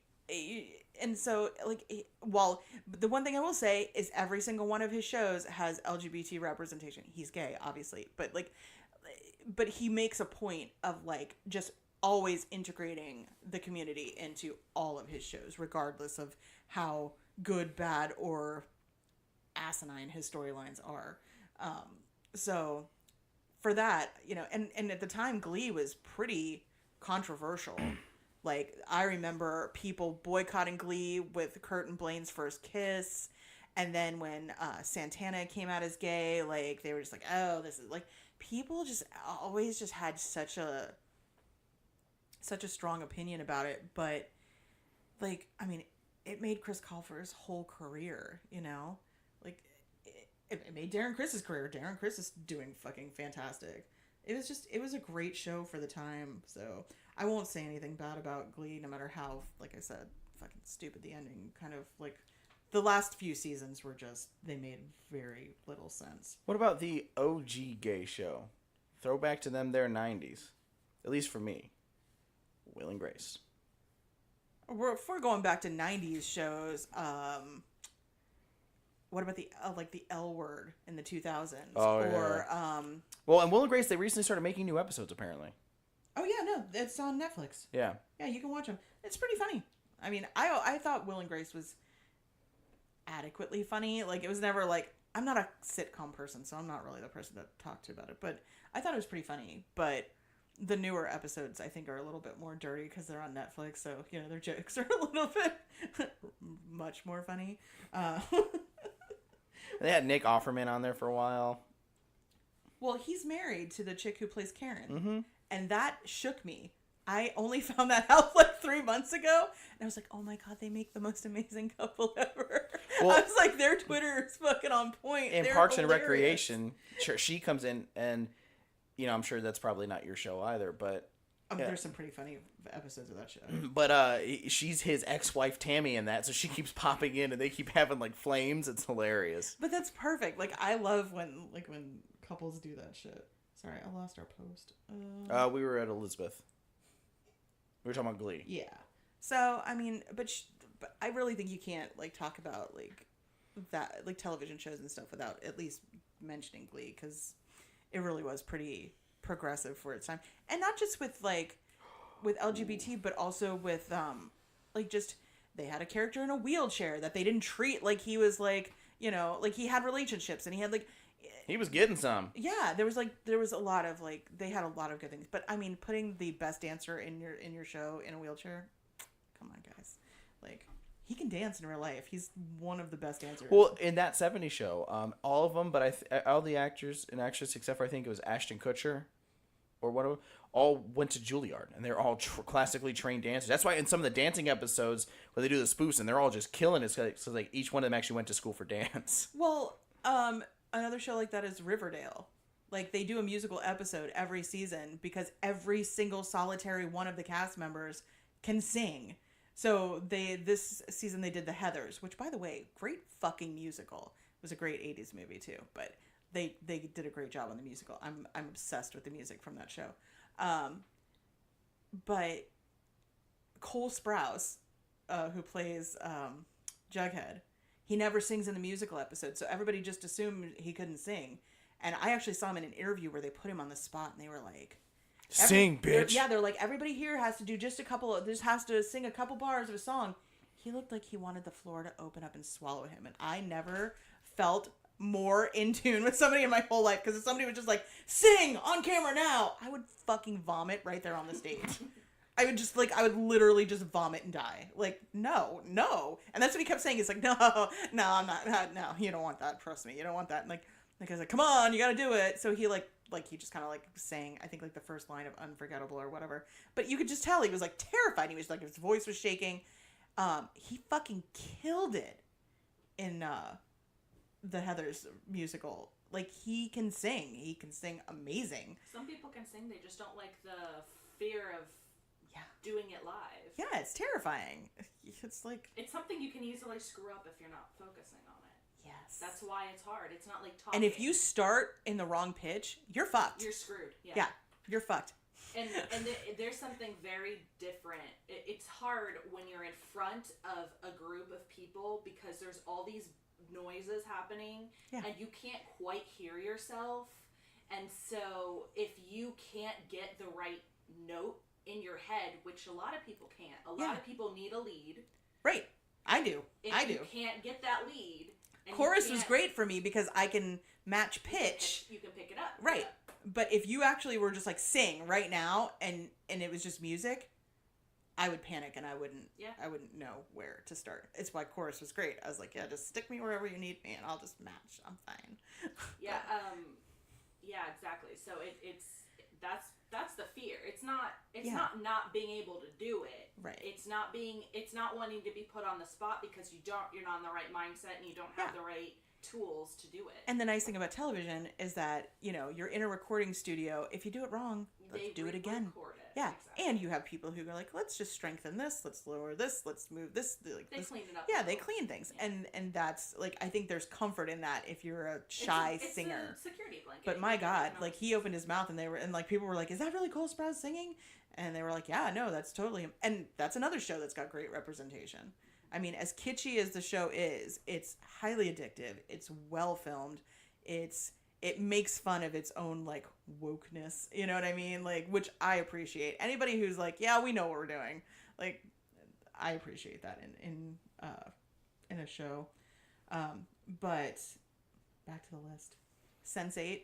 and so, like, well, the one thing I will say is every single one of his shows has LGBT representation. He's gay, obviously, but he makes a point of, like, just always integrating the community into all of his shows, regardless of how good, bad, or asinine his storylines are. So for that, and at the time, Glee was pretty controversial. Like, I remember people boycotting Glee with Kurt and Blaine's first kiss. And then when Santana came out as gay, like, they were just like, oh, this is, like, people just always just had such a strong opinion about it. But, like, I mean, it made Chris Colfer's whole career, Like, it made Darren Criss' career. Darren Criss is doing fucking fantastic. It was a great show for the time. So I won't say anything bad about Glee, no matter how, like I said, fucking stupid the ending. Kind of like the last few seasons were just, they made very little sense. What about the OG gay show? Throwback to them, their 90s. At least for me. Will and Grace. If we're going back to 90s shows, what about the L Word in the 2000s? Oh, or yeah. Well, and Will and Grace, they recently started making new episodes, apparently. oh yeah, no, it's on Netflix. Yeah. Yeah, you can watch them. It's pretty funny. I mean, I thought Will and Grace was adequately funny. Like, it was never like, I'm not a sitcom person, so I'm not really the person to talk to about it, but I thought it was pretty funny. But the newer episodes, I think, are a little bit more dirty because they're on Netflix, so, you know, their jokes are a little bit much more funny. They had Nick Offerman on there for a while. Well, he's married to the chick who plays Karen, Mm-hmm. and that shook me. I only found that out like 3 months ago, and I was like, oh my god, they make the most amazing couple ever. Well, I was like, their Twitter is fucking on point. In They're Parks and hilarious. Recreation, she comes in, and, you know, I'm sure that's probably not your show either, but... yeah. There's some pretty funny episodes of that show. But she's his ex-wife Tammy in that, so she keeps popping in, and they keep having, like, flames. It's hilarious. But that's perfect. Like, I love when couples do that shit. Sorry, I lost our post. We were at Elizabeth. We were talking about Glee. Yeah. So, I mean, but I really think you can't, like, talk about, like, that, like, television shows and stuff without at least mentioning Glee, because it really was pretty progressive for its time. And not just with, like, with LGBT, but also with, like, just, they had a character in a wheelchair that they didn't treat like he was, like, you know, like, he had relationships, and he had, like... He was getting some. Yeah, there was a lot of, like, they had a lot of good things. But, I mean, putting the best dancer in your show in a wheelchair, come on, guys. Like, he can dance in real life. He's one of the best dancers. Well, in that 70s show, all of them, but all the actors and actresses, except for I think it was Ashton Kutcher, or whatever, all went to Juilliard, and they're all classically trained dancers. That's why in some of the dancing episodes where they do the spoofs, and they're all just killing it, so like each one of them actually went to school for dance. Well, another show like that is Riverdale. Like, they do a musical episode every season because every single solitary one of the cast members can sing. So this season they did the Heathers, which, by the way, great fucking musical. It was a great 80s movie too, but they did a great job on the musical. I'm obsessed with the music from that show. But Cole Sprouse, who plays Jughead, he never sings in the musical episode, so everybody just assumed he couldn't sing. And I actually saw him in an interview where they put him on the spot, and they were like, Sing, bitch. They're like, everybody here has to do just has to sing a couple bars of a song. He looked like he wanted the floor to open up and swallow him, and I never felt more in tune with somebody in my whole life, because if somebody was just like, sing on camera now, I would fucking vomit right there on the stage. I would literally just vomit and die. Like, no. And that's what he kept saying. He's like, no, I'm not, no, you don't want that. Trust me, you don't want that. And like I was like, come on, you gotta do it. So he he just kind of like sang, I think like the first line of Unforgettable or whatever. But you could just tell he was like terrified. He was like, his voice was shaking. He fucking killed it in the Heathers musical. Like, he can sing. He can sing amazing. Some people can sing, they just don't like the fear of doing it live. Yeah, it's terrifying. It's like... It's something you can easily screw up if you're not focusing on it. Yes. That's why it's hard. It's not like talking. And if you start in the wrong pitch, you're fucked. You're screwed. Yeah, you're fucked. And there's something very different. It's hard when you're in front of a group of people because there's all these noises happening and you can't quite hear yourself. And so if you can't get the right note in your head, which a lot of people can't. A lot of people need a lead. Right. I do. If you can't get that lead. Chorus was great for me because I can match pitch. You can pick it up. Right. Yeah. But if you actually were just like sing right now and it was just music, I would panic and I wouldn't know where to start. It's why chorus was great. I was like, yeah, just stick me wherever you need me and I'll just match. I'm fine. Yeah, yeah, exactly. So that's the fear. It's not being able to do it. Right. It's not wanting to be put on the spot because you're not in the right mindset and you don't have the right tools to do it. And the nice thing about television is that, you're in a recording studio. If you do it wrong, let's do it again. Yeah. Exactly. And you have people who go like, let's just strengthen this, let's lower this, let's move this. Like, they clean it up. Yeah, they clean things. Yeah. And that's like, I think there's comfort in that if you're a shy singer. It's a security blanket. But my God, like he opened his mouth and people were like, is that really Cole Sprouse singing? And they were like, yeah, no, that's totally him. And that's another show that's got great representation. I mean, as kitschy as the show is, it's highly addictive. It's well filmed. It makes fun of its own, like, wokeness. You know what I mean? Like, which I appreciate. Anybody who's like, yeah, we know what we're doing. Like, I appreciate that in a show. But back to the list. Sense8.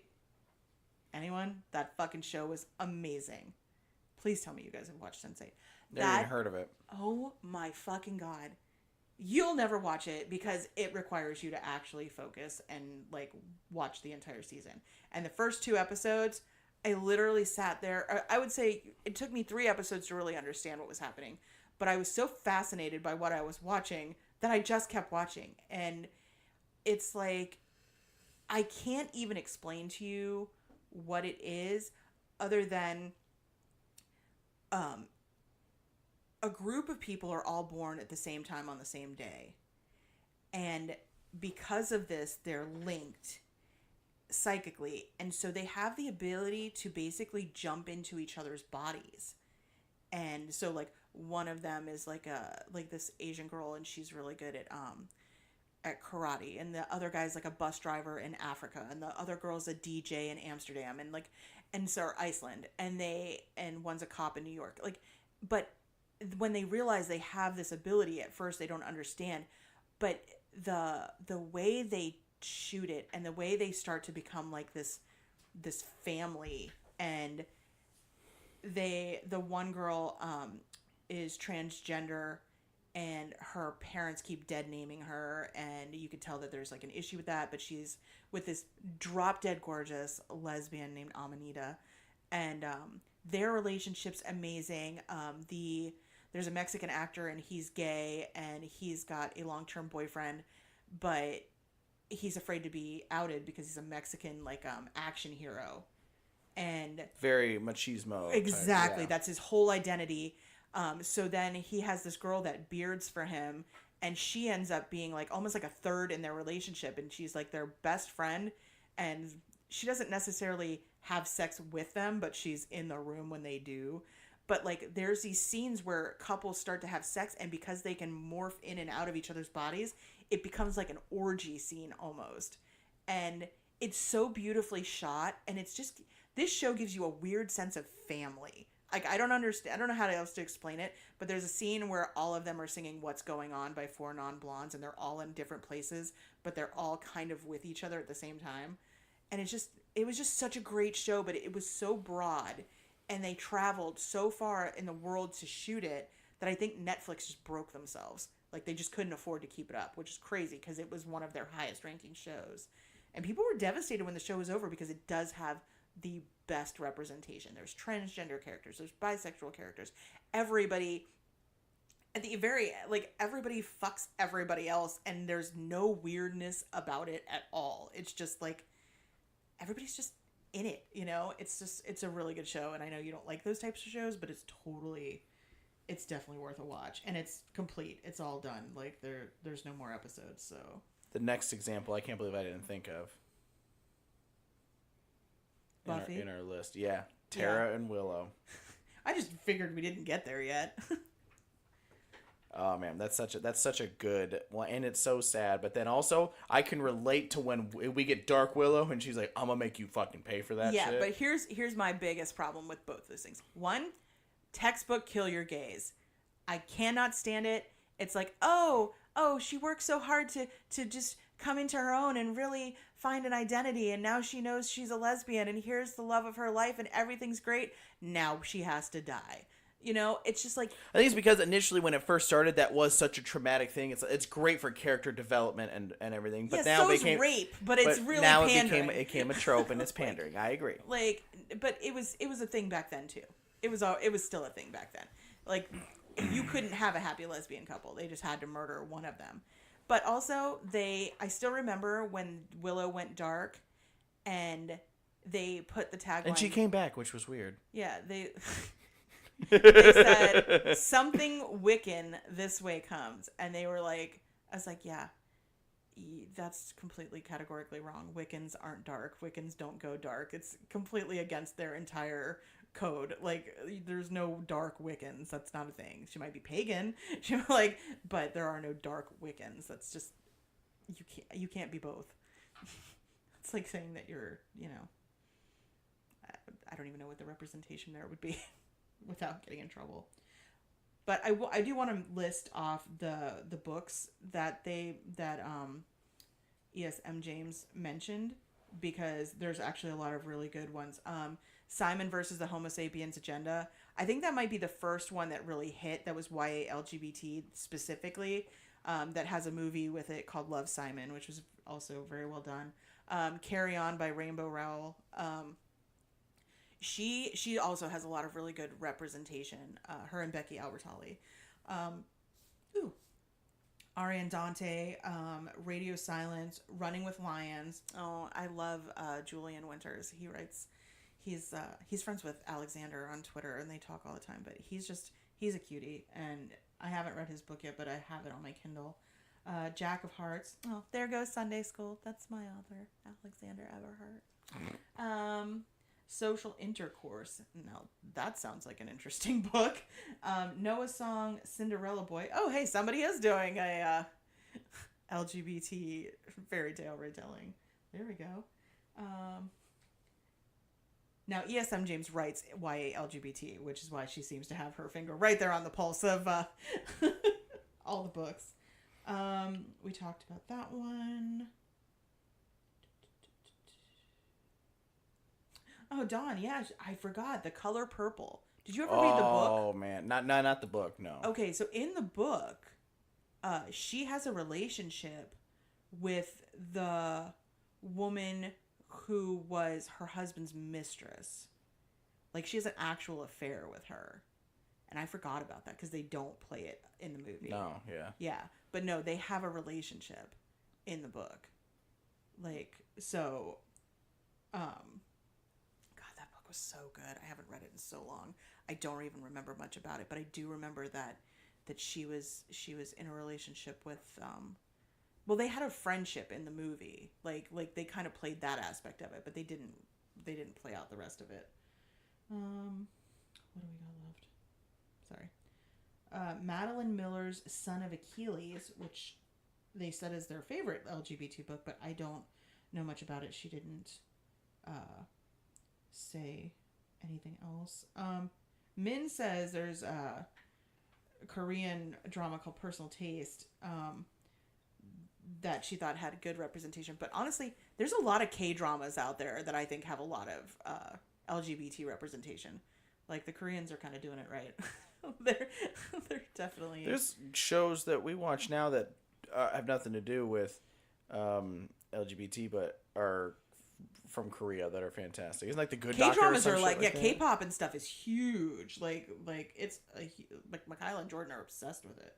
Anyone? That fucking show was amazing. Please tell me you guys have watched Sense8. Never even heard of it. Oh my fucking God. You'll never watch it because it requires you to actually focus and, like, watch the entire season. And the first 2 episodes, I literally sat there. I would say it took me 3 episodes to really understand what was happening. But I was so fascinated by what I was watching that I just kept watching. And it's like, I can't even explain to you what it is other than a group of people are all born at the same time on the same day. And because of this, they're linked psychically. And so they have the ability to basically jump into each other's bodies. And so, like, one of them is like this Asian girl, and she's really good at karate, and the other guy's like a bus driver in Africa, and the other girl's a DJ in Amsterdam, and so are Iceland, and one's a cop in New York. Like, but when they realize they have this ability, at first they don't understand, but the way they shoot it and the way they start to become like this family, and the one girl is transgender, and her parents keep dead naming her, and you could tell that there's like an issue with that, but she's with this drop dead gorgeous lesbian named Amanita, and their relationship's amazing. There's a Mexican actor, and he's gay, and he's got a long-term boyfriend, but he's afraid to be outed because he's a Mexican, like, action hero. And very machismo. Exactly. Type, yeah. That's his whole identity. So then he has this girl that beards for him, and she ends up being like almost like a third in their relationship, and she's like their best friend, and she doesn't necessarily have sex with them, but she's in the room when they do. But like there's these scenes where couples start to have sex, and because they can morph in and out of each other's bodies, it becomes like an orgy scene almost. And it's so beautifully shot, and it's just, this show gives you a weird sense of family. Like, I don't understand. I don't know how else to explain it, but there's a scene where all of them are singing What's Going On by 4 Non-Blondes, and they're all in different places, but they're all kind of with each other at the same time. And it was just such a great show, but it was so broad, and they traveled so far in the world to shoot it that I think Netflix just broke themselves. Like, they just couldn't afford to keep it up, which is crazy because it was one of their highest ranking shows. And people were devastated when the show was over because it does have the best representation. There's transgender characters, there's bisexual characters. Everybody at the very, like, everybody fucks everybody else, and there's no weirdness about it at all. It's just like everybody's just in it, you know? It's a really good show, and I know you don't like those types of shows, but it's definitely worth a watch, and it's complete. It's all done. Like, there's no more episodes, so. The next example, I can't believe I didn't think of. Buffy? In our list. Yeah. Tara and Willow. I just figured we didn't get there yet. Oh man, that's such a good one, and it's so sad. But then also, I can relate to when we get Dark Willow, and she's like, "I'm gonna make you fucking pay for that." Yeah, shit. but here's my biggest problem with both those things. One, textbook kill your gays. I cannot stand it. It's like, oh, she worked so hard to just come into her own and really find an identity, and now she knows she's a lesbian, and here's the love of her life, and everything's great. Now she has to die. You know, it's just like, I think it's because initially when it first started, that was such a traumatic thing. It's great for character development and everything. But now so it became rape, but it's really now pandering. it became a trope, and it's pandering. I agree. Like, but it was a thing back then too. It was still a thing back then. Like, you couldn't have a happy lesbian couple. They just had to murder one of them. But also, I still remember when Willow went dark, and they put the tagline. And she came back, which was weird. Yeah, they said, something Wiccan this way comes. And they were like, I was like, yeah, that's completely categorically wrong. Wiccans aren't dark. Wiccans don't go dark. It's completely against their entire code. Like, there's no dark Wiccans. That's not a thing. She might be pagan. But there are no dark Wiccans. That's just, you can't be both. It's like saying that you're, I don't even know what the representation there would be without getting in trouble. But I do want to list off the books that ESM James mentioned, because there's actually a lot of really good ones. Simon versus the Homo Sapiens Agenda. I think that might be the first one that really hit, that was YA LGBT specifically, that has a movie with it called Love, Simon, which was also very well done. Carry On by Rainbow Rowell. She also has a lot of really good representation. Her and Becky Albertalli. Ariane Dante, Radio Silence, Running with Lions. Oh, I love Julian Winters. He's friends with Alexander on Twitter, and they talk all the time. But he's a cutie, and I haven't read his book yet, but I have it on my Kindle. Jack of Hearts. Oh, there goes Sunday School. That's my author, Alexander Eberhart. Social Intercourse. Now, that sounds like an interesting book. Noah's Song, Cinderella Boy. Oh, hey, somebody is doing a LGBT fairy tale retelling. There we go. Now, ESM James writes YA LGBT, which is why she seems to have her finger right there on the pulse of all the books. We talked about that one. Oh, Dawn, yeah, I forgot. The Color Purple. Did you ever read the book? Oh, man. Not the book, no. Okay, so in the book, she has a relationship with the woman who was her husband's mistress. Like, she has an actual affair with her. And I forgot about that because they don't play it in the movie. No, yeah. Yeah, but no, they have a relationship in the book. Like, so, God, that book was so good. I haven't read it in so long. I don't even remember much about it, but I do remember that she was in a relationship with, well, they had a friendship in the movie. Like they kind of played that aspect of it, but they didn't play out the rest of it. What do we got left? Sorry. Madeline Miller's Son of Achilles, which they said is their favorite LGBT book, but I don't know much about it. She didn't say anything else. Min says there's a Korean drama called Personal Taste that she thought had good representation. But honestly, there's a lot of K-dramas out there that I think have a lot of LGBT representation. Like, the Koreans are kind of doing it right. They're definitely... There's shows that we watch now that have nothing to do with LGBT, but are from Korea that are fantastic. Isn't like the Good Doctor? K-dramas are like, K-pop and stuff is huge. Like it's like Mikhail and Jordan are obsessed with it.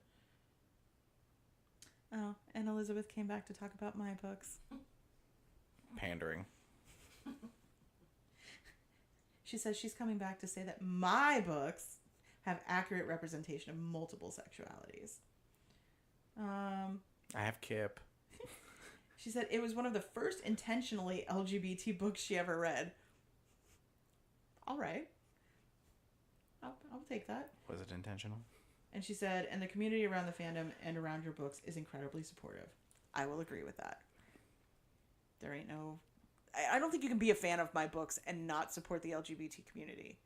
Oh, and Elizabeth came back to talk about my books. Pandering. She says she's coming back to say that my books have accurate representation of multiple sexualities. I have Kip. She said it was one of the first intentionally LGBT books she ever read. All right. I'll take that. Was it intentional? And she said, and the community around the fandom and around your books is incredibly supportive. I will agree with that. There ain't no... I don't think you can be a fan of my books and not support the LGBT community.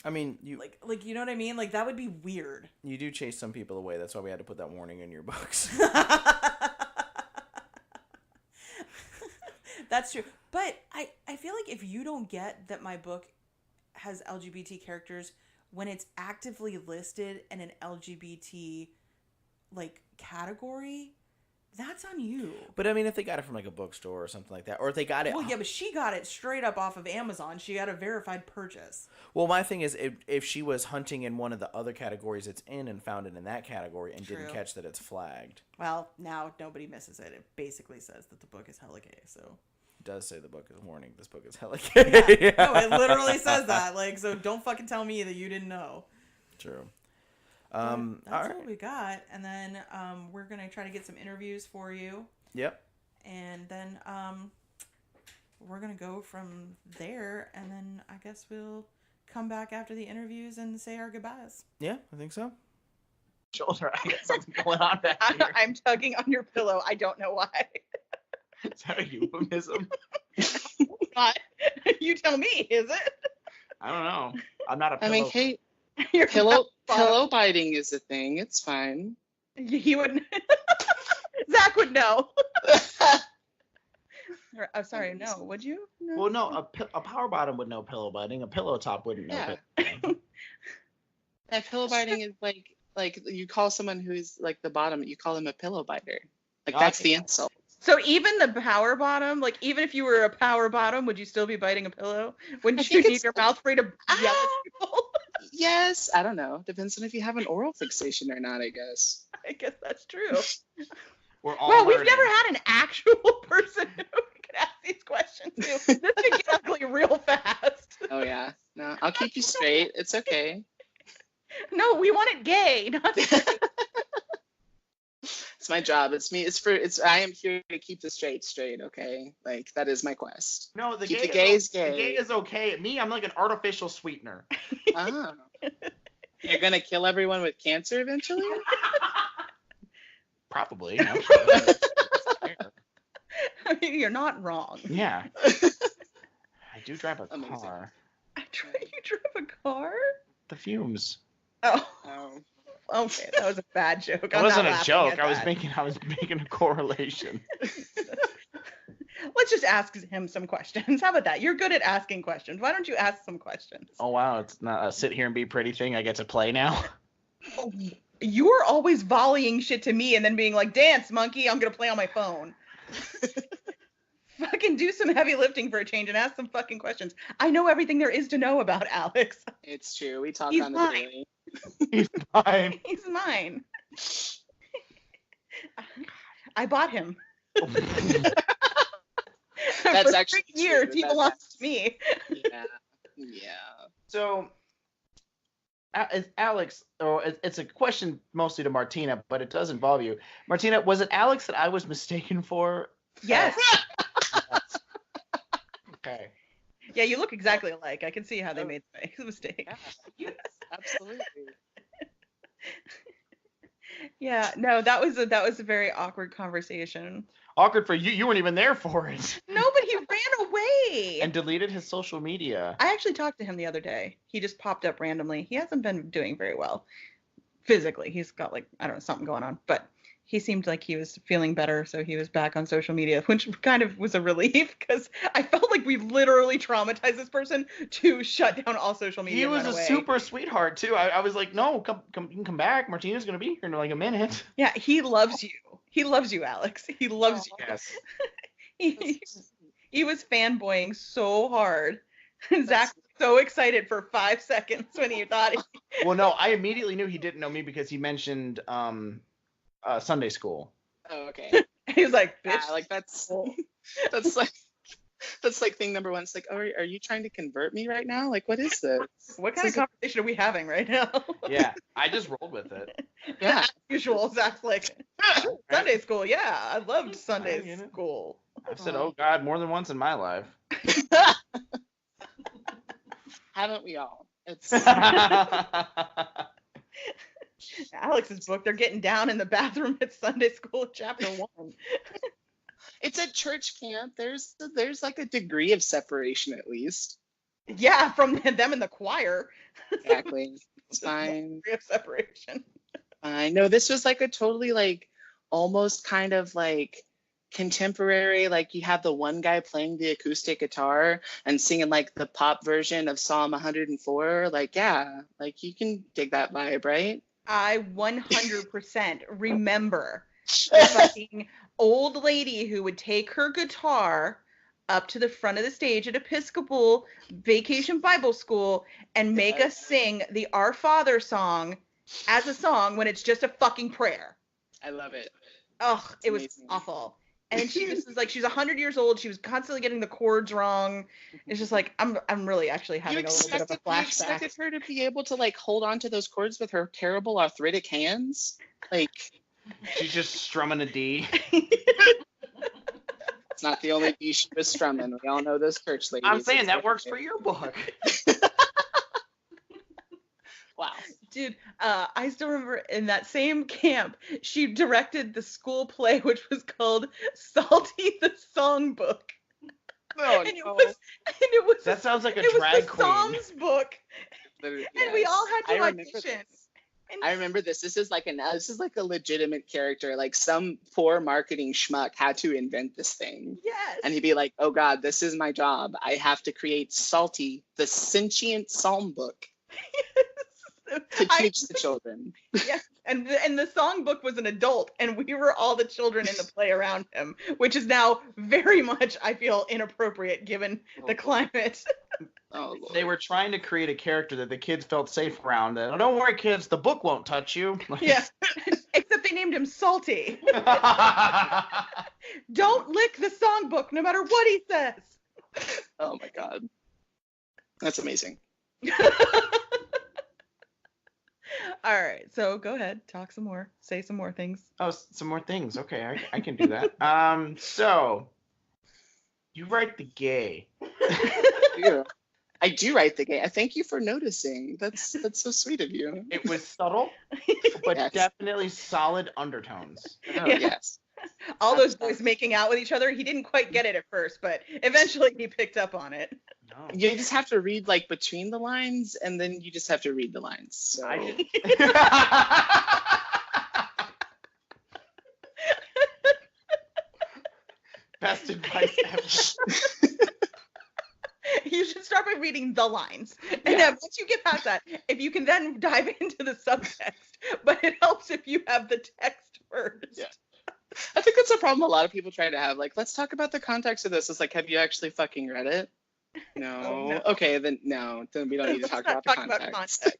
I mean, you... Like you know what I mean? Like, that would be weird. You do chase some people away. That's why we had to put that warning in your books. That's true. But I feel like if you don't get that my book has LGBT characters when it's actively listed in an LGBT like category, that's on you. But I mean, if they got it from like a bookstore or something like that, or if they got it... Well, yeah, but she got it straight up off of Amazon. She got a verified purchase. Well, my thing is, if she was hunting in one of the other categories it's in and found it in that category and True. didn't catch that it's flagged. Well, now nobody misses it. It basically says that the book is hella gay, so... It does say the book is warning. This book is hella gay. Yeah. No, it literally says that. Like, so don't fucking tell me that you didn't know. True. That's all right. what we got. And then we're going to try to get some interviews for you. Yep. And then we're going to go from there. And then I guess we'll come back after the interviews and say our goodbyes. Yeah, I think so. Shoulder, I got something going on back here. I'm tugging on your pillow. I don't know why. Is that a euphemism? Not. You tell me, is it? I don't know. I'm not a I pillow. mean, Kate, You're pillow biting is a thing. It's fine. He would. Zach would know. I'm sorry, no. Would you? No. Well, no, a power bottom would know pillow biting. A pillow top wouldn't know. Yeah. Pillow biting. That pillow biting is like you call someone who's like the bottom, you call them a pillow biter. Like that's the insult. So even the power bottom, like even if you were a power bottom, would you still be biting a pillow? Wouldn't you need your mouth free to yell at people? Yes, I don't know. Depends on if you have an oral fixation or not, I guess. I guess that's true. We're all Well, we've learning. never had an actual person who could ask these questions to. This could get ugly real fast. Oh yeah. No, I'll keep you straight. It's okay. No, we want it gay, not It's my job. It's me. I am here to keep the straight, okay? Like that is my quest. No, the Keep gay the gays is, gay. The gay is okay. Me, I'm like an artificial sweetener. Ah. You're gonna kill everyone with cancer eventually? Probably. I mean, you're not wrong. Yeah. I do drive a Amazing. car. You drove a car? The fumes. Oh, Oh. okay. That was a bad joke. It I'm wasn't not a laughing joke. at I was that. making a correlation. Let's just ask him some questions. How about that? You're good at asking questions. Why don't you ask some questions? Oh wow, it's not a sit here and be pretty thing I get to play now. You're always volleying shit to me and then being like, dance, monkey, I'm going to play on my phone. Fucking do some heavy lifting for a change and ask some fucking questions. I know everything there is to know about Alex. It's true. We talk He's on the mine. daily. He's fine. He's mine. I bought him. That's For actually 3 years, true. he That's- belongs to me. Yeah. Yeah. So, Alex, it's a question mostly to Martina, but it does involve you. Martina, was it Alex that I was mistaken for? Yes. Okay. Yeah, you look exactly alike. I can see how they made the mistake. Yes, absolutely. Yeah, no, that was a very awkward conversation. Awkward for you. You weren't even there for it. No, but he ran away. And deleted his social media. I actually talked to him the other day. He just popped up randomly. He hasn't been doing very well physically. He's got like, I don't know, something going on, but he seemed like he was feeling better, so he was back on social media, which kind of was a relief because I felt like we literally traumatized this person to shut down all social media. He and was run a away. super sweetheart too. I was like, no, come, you can come back. Martina's gonna be here in like a minute. Yeah, he loves you. He loves you, Alex. He loves you. Yes. He was fanboying so hard. Zach was so excited for 5 seconds when he thought he... Well, no, I immediately knew he didn't know me because he mentioned Sunday school. Oh, okay. He was like, bitch. Yeah, like that's like thing number one. It's like, oh, are you trying to convert me right now? Like, what is this? What kind of conversation are we having right now? Yeah, I just rolled with it. Yeah. As usual, Zach's like, Sunday school. Yeah, I loved Sunday get it. school. I've said, oh God, more than once in my life. Haven't we all? It's Alex's book, they're getting down in the bathroom at Sunday school, chapter 1. it's at church camp. There's like a degree of separation at least. Yeah, from them in the choir. Exactly. It's fine. Degree of separation. I know this was like a totally like almost kind of like contemporary, like you have the one guy playing the acoustic guitar and singing like the pop version of Psalm 104. Like, yeah, like you can dig that vibe, right? I 100% remember the fucking old lady who would take her guitar up to the front of the stage at Episcopal Vacation Bible School and make us sing the Our Father song as a song when it's just a fucking prayer. I love it. Ugh, it was amazing. awful. And then she just was like, she's 100 years old. She was constantly getting the chords wrong. It's just like, I'm really actually having a little bit of a You flashback. expected her to be able to like hold on to those chords with her terrible arthritic hands? Like, She's just strumming a D. it's not the only D she was strumming. We all know those church ladies. I'm saying that works for your book. Dude, I still remember in that same camp, she directed the school play, which was called Salty the Songbook. No, And it was That sounds like a it was drag the queen. songs book, Literally, and we all had to I remember audition. this. And I remember this. This is like a legitimate character. Like some poor marketing schmuck had to invent this thing. yes, And he'd be like, "Oh God, this is my job. I have to create Salty, the sentient psalm book, to teach the children." yes, and the songbook was an adult, and we were all the children in the play around him, which is now very much, I feel, inappropriate given the climate. Oh Lord. They were trying to create a character that the kids felt safe around. Oh, don't worry, kids, the book won't touch you. Yeah, except they named him Salty. Don't lick the songbook, no matter what he says. Oh my God. That's amazing. All right, so go ahead, talk some more, say some more things. Oh, some more things. Okay, I can do that. So you write the gay. Yeah. I do write the gay. I thank you for noticing. That's so sweet of you. It was subtle, but Yes. definitely solid undertones. Oh, Yeah. yes. All those boys making out with each other. He didn't quite get it at first, but eventually he picked up on it. No. You just have to read like between the lines, and then you just have to read the lines. So Best advice ever. You should start by reading the lines. And then once you get past that, if you can then dive into the subtext, but it helps if you have the text first. Yeah. I think that's a problem a lot of people try to have. Like, let's talk about the context of this. It's like, have you actually fucking read it? No. Oh, no. Okay, then no. Then we don't need to talk about the context.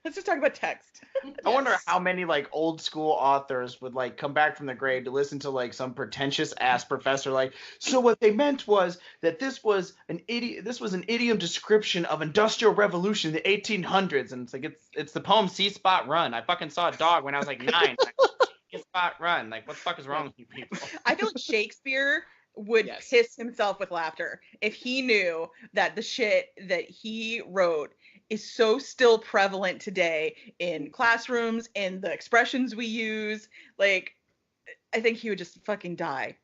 Let's just talk about text. I wonder Yes. how many like old school authors would like come back from the grave to listen to like some pretentious ass professor like, so what they meant was that this was an idiom description of industrial revolution in the 1800s, and it's like it's the poem See Spot Run. I fucking saw a dog when I was like 9. Like, See Spot Run. Like, what the fuck is wrong with you people? I feel like Shakespeare would Yes. piss himself with laughter if he knew that the shit that he wrote is so still prevalent today in classrooms, in the expressions we use. Like, I think he would just fucking die.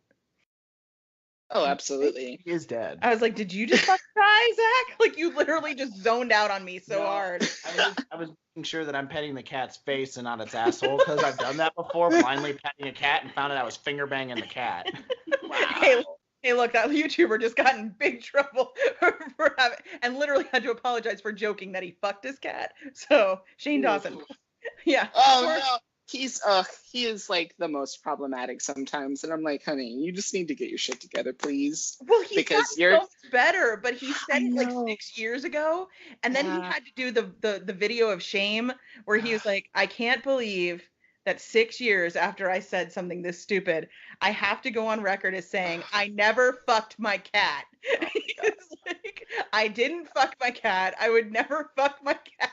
Oh, absolutely. He is dead. I was like, did you just fucking die, Zach? Like, you literally just zoned out on me so No. hard. I was making sure that I'm petting the cat's face and not its asshole, because I've done that before, blindly petting a cat and found out I was finger banging the cat. Hey, look, that YouTuber just got in big trouble for having, and literally had to apologize for joking that he fucked his cat. So, Shane Dawson. Yeah. Oh no. He is like the most problematic sometimes, and I'm like, honey, you just need to get your shit together, please. Well, he's Because gotten you're- so much better, but he said I it like know. 6 years ago, and then he Yeah. had to do the video of shame where he was like, I can't believe that 6 years after I said something this stupid, I have to go on record as saying I never fucked my cat. He's like, I didn't fuck my cat. I would never fuck my cat.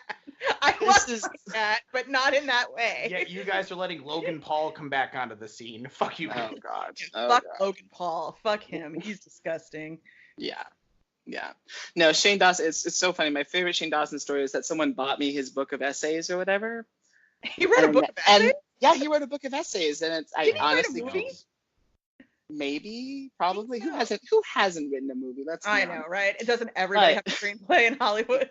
I This love is- my cat, but not in that way. Yet you guys are letting Logan Paul come back onto the scene. Fuck you. Oh God. Oh, Fuck God. Logan Paul. Fuck him. He's disgusting. Yeah. Yeah. No, Shane Dawson, it's so funny. My favorite Shane Dawson story is that someone bought me his book of essays or whatever. He wrote a book of essays? And yeah, he wrote a book of essays, and it's Didn't he write a honestly movie? maybe, probably. so. Who hasn't written a movie? Let's be I honest. know, right? It doesn't everybody Right. have a screenplay in Hollywood?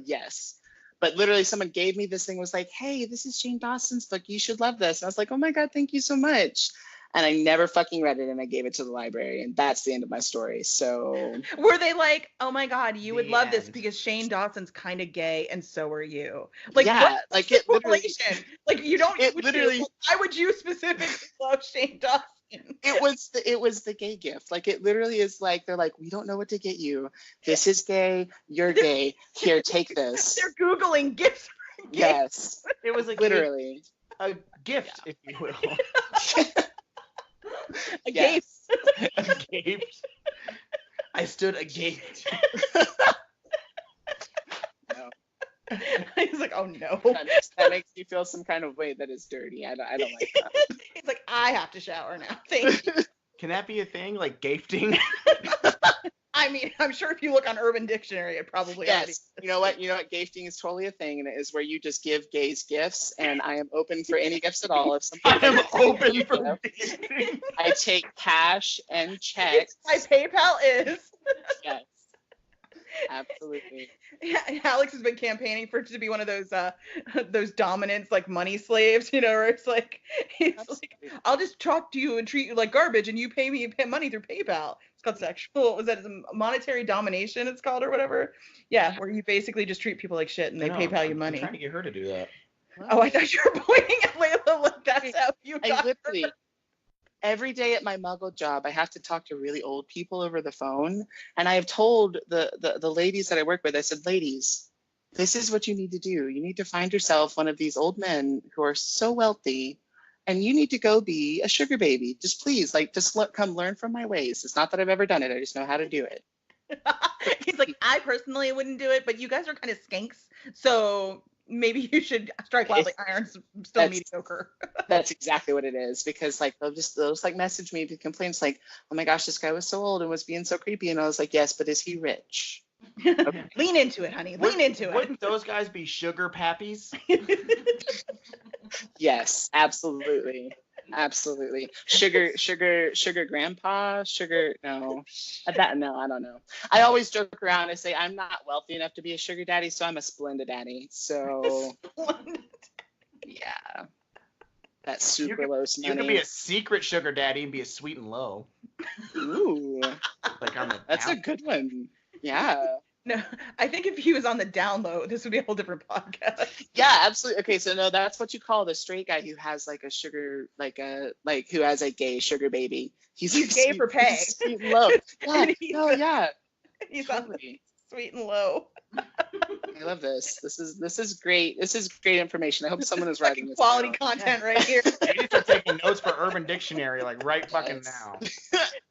Yes. But literally someone gave me this thing, was like, hey, this is Shane Dawson's book. You should love this. And I was like, oh my God, thank you so much. And I never fucking read it, and I gave it to the library, and that's the end of my story. So Were they like, oh my God, you would The love this end. because Shane Dawson's kind of gay and so are you? Like, yeah, what like it literally, relation? Like, you don't, it would literally- you, why would you specifically love Shane Dawson? it was the gay gift. Like it literally is like, they're like, we don't know what to get you. This is gay. You're gay. Here, take this. They're Googling gifts for gay. Yes, It was like literally. a gift, if you will. A Yes. Agaped. I stood agaped. No. He's like, oh no. That makes you feel some kind of way that is dirty. I don't like that. He's like, I have to shower now. Thank you. Can that be a thing? Like gapting? I mean, I'm sure if you look on Urban Dictionary, it probably already Yes. You know what? Gifting is totally a thing, and it is where you just give gays gifts, and I am open for any gifts at all. If I am open you for know, gifting. I take cash and checks. My PayPal is. Yes, absolutely. Yeah, Alex has been campaigning for it to be one of those dominants, like money slaves, where it's like he's like, I'll just talk to you and treat you like garbage, and you pay me money through PayPal. It's called sexual. Was that monetary domination? It's called or whatever. Yeah, where you basically just treat people like shit and they PayPal you money. I'm trying to get her to do that. Oh, I thought you were pointing at Layla like that's how you got literally, her. every day at my muggle job, I have to talk to really old people over the phone. And I have told the ladies that I work with, I said, ladies, this is what you need to do. You need to find yourself one of these old men who are so wealthy, and you need to go be a sugar baby. Just please, come learn from my ways. It's not that I've ever done it. I just know how to do it. He's like, I personally wouldn't do it, but you guys are kind of skanks. So maybe you should strike while the iron's still mediocre. That's exactly what it is, because they'll just message me to complain. It's like, oh my gosh, this guy was so old and was being so creepy, and I was like, yes, but is he rich? Okay. Lean into it, honey. Lean into it. Wouldn't those guys be sugar pappies? Yes, absolutely. Sugar grandpa, no. I don't know. I always joke around and say I'm not wealthy enough to be a sugar daddy, so I'm a splendid daddy. So yeah. That's super low money. You could be a secret sugar daddy and be a sweet and low. Ooh. That's a good one. Yeah. No, I think if he was on the down low, this would be a whole different podcast. Yeah, absolutely. Okay, so no, that's what you call the straight guy who has a sugar, who has a gay sugar baby. He's gay for pay. He's sweet and low. Yeah, He's totally. Sweet and low. I love this. This is great. This is great information. I hope someone is writing this. Quality content right here. You need to take notes for Urban Dictionary, right fucking now.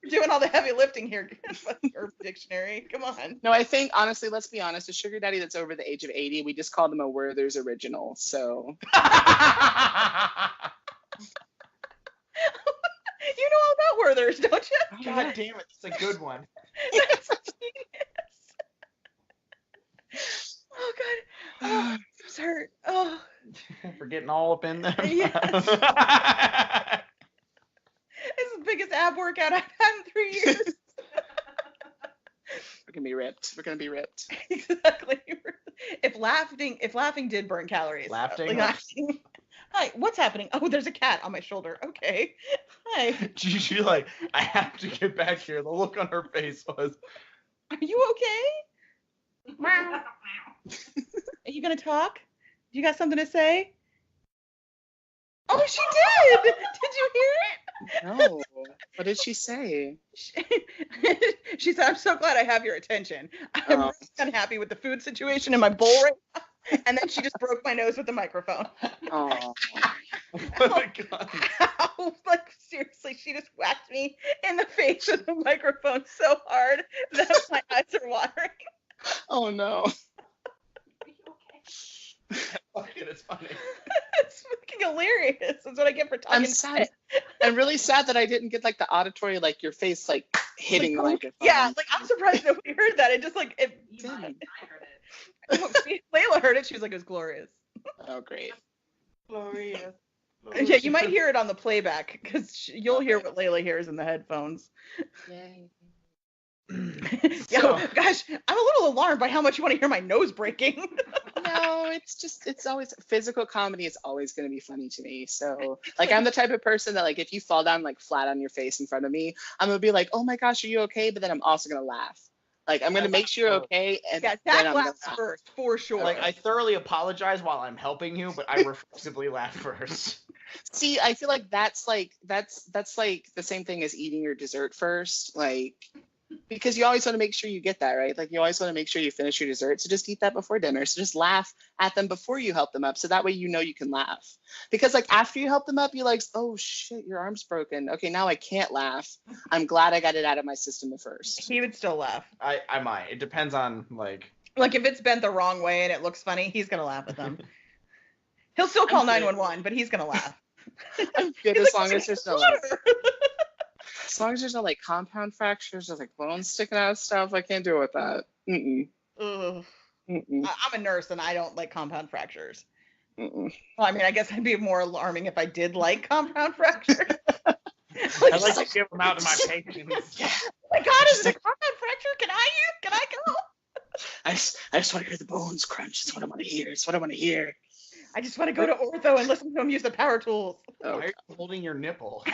You're doing all the heavy lifting here, Urban Dictionary. Come on. No, I think, honestly, let's be honest, a sugar daddy that's over the age of 80, we just call them a Werther's original, so. You know all about Werther's, don't you? God damn it, it's a good one. That's genius. Oh, God. Oh, it's hurt. Oh. For getting all up in there. Yes. It's the biggest ab workout I've had in 3 years. We're gonna be ripped. Exactly. If laughing did burn calories. Laughing? Hi, what's happening? Oh, there's a cat on my shoulder. Okay. Hi. She I have to get back here. The look on her face was, Are you okay? Are you gonna talk? You got something to say? Oh, she did! Did you hear it? No. What did she say? She said, I'm so glad I have your attention. I'm really unhappy with the food situation in my bowl right now. And then she just broke my nose with the microphone. Oh. oh my God. Ow. Seriously, she just whacked me in the face with the microphone so hard that my eyes are watering. Oh no. It's funny. It's fucking hilarious. That's what I get for talking. I'm sad. I'm really sad that I didn't get the auditory, your face hitting the microphone. Yeah, I'm surprised nobody heard that. It just I heard it. Layla heard it. She was like, it was glorious. Oh, great. Glorious. Yeah, you might hear it on the playback because you'll hear what Layla hears in the headphones. Yay. Yo, gosh, I'm a little alarmed by how much you want to hear my nose breaking. No, it's always physical comedy is always going to be funny to me. So I'm the type of person that if you fall down flat on your face in front of me, I'm gonna be like, oh my gosh, are you okay? But then I'm also gonna laugh. I'm gonna make sure you're okay. And yeah, then that laughs first for sure. I thoroughly apologize while I'm helping you, but I reflexively laugh first. See, I feel that's the same thing as eating your dessert first, because you always want to make sure you get that, right? You always want to make sure you finish your dessert. So just eat that before dinner. So just laugh at them before you help them up. So that way you can laugh. Because after you help them up, you're oh shit, your arm's broken. Okay, now I can't laugh. I'm glad I got it out of my system at first. He would still laugh. I might. It depends on if it's bent the wrong way and it looks funny, he's gonna laugh at them. He'll still call 911, but he's gonna laugh. I'm good as long as there's no as long as there's no compound fractures or bones sticking out of stuff. I can't deal with that. Ugh. I'm a nurse and I don't like compound fractures. Mm-mm. Well, I mean, I guess it'd be more alarming if I did like compound fractures. I like to give them out to my patients. Oh my God, is it a compound fracture? Can I go? I just want to hear the bones crunch. That's what I want to hear. That's what I want to hear. I just want to go to ortho and listen to him use the power tools. Oh. Why are you holding your nipple?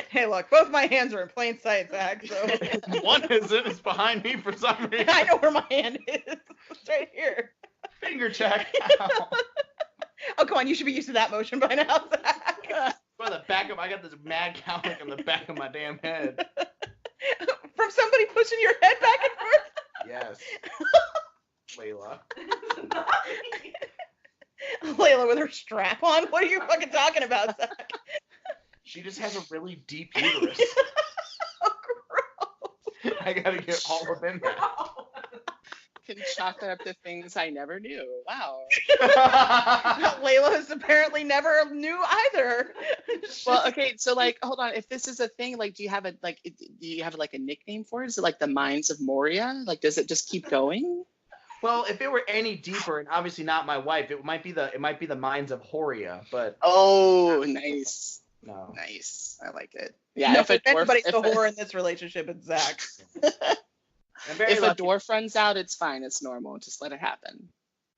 Hey, look, both my hands are in plain sight, Zach. So One isn't. It's behind me for some reason. I know where my hand is. It's right here. Finger check. Ow. Oh, come on, you should be used to that motion by now, Zach. By the back of, I got this mad cowlick on the back of my damn head. From somebody pushing your head back and forth. Yes. Layla. Layla with her strap on. What are you fucking talking about, Zach? She just has a really deep uterus. Oh, gross. I gotta get all up in there. Can chalk it up to things I never knew. Wow. Layla's apparently never knew either. Well, okay, so like, hold on. If this is a thing, like, do you have a nickname for it? Is it like the Mines of Moria? Like, does it just keep going? Well, if it were any deeper, and obviously not my wife, it might be the Mines of Horia, but Oh, nice. no. Nice. I like it. Yeah, No, if a if anybody's the dwarf, whore in this relationship, it's Zach. I'm very if a lucky. dwarf runs out, it's fine. It's normal. Just let it happen.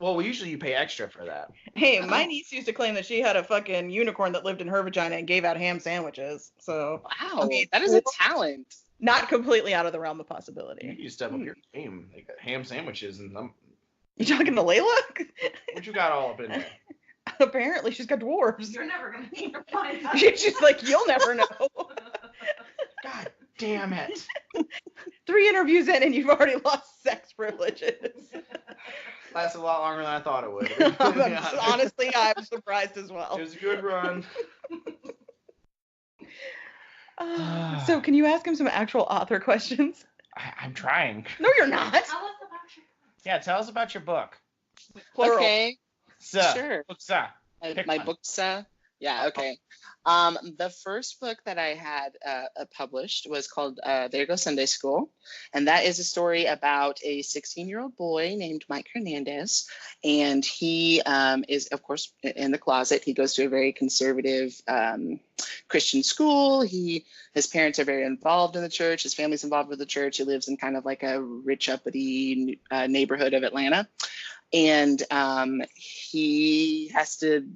Well, usually you pay extra for that. Hey, my niece used to claim that she had a fucking unicorn that lived in her vagina and gave out ham sandwiches. So, Wow, I mean, that is a talent. not completely out of the realm of You possibility. need to step up your game. Like ham sandwiches and You talking to Layla? what you got all up in there? Apparently, she's got dwarves. You're never gonna need to find out. She's like, you'll never know. God damn it. 3 interviews in and you've already lost sex privileges. Lasted a lot longer than I thought it would. Honestly, I'm surprised as well. It was a good run. So, can you ask him some actual author questions? I'm trying. No, you're not. Tell us about your Yeah, tell us about your book. Plural. Okay, Sir. sure. Sir. My one. books. Yeah, okay. The first book that I had published was called There Goes Sunday School. And that is a story about a 16-year-old boy named Mike Hernandez. And he is, of course, in the closet. He goes to a very conservative Christian school. His parents are very involved in the church. His family's involved with the church. He lives in kind of like a rich, uppity neighborhood of Atlanta. And he has to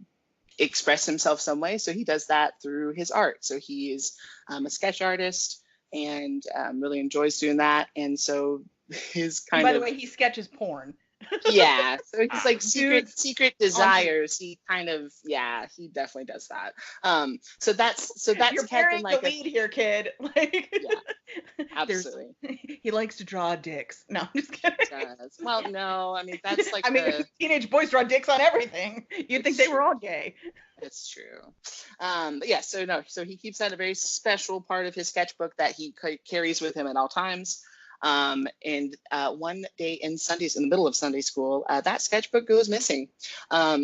express himself some way, so he does that through his art. So he is a sketch artist and really enjoys doing that. And so his kind By of the way, he sketches porn. yeah, so he's like Dude, secret desires. He kind of he definitely does that. So that's You're kept in burying like the lead here, kid. Like, yeah, absolutely. He likes to draw dicks. No, I'm just kidding. Well, no, I mean that's like I mean, teenage boys draw dicks on everything. You'd think they were all gay. It's true. But yeah, so he keeps that a very special part of his sketchbook that he carries with him at all times. And one day in the middle of Sunday school, that sketchbook goes missing.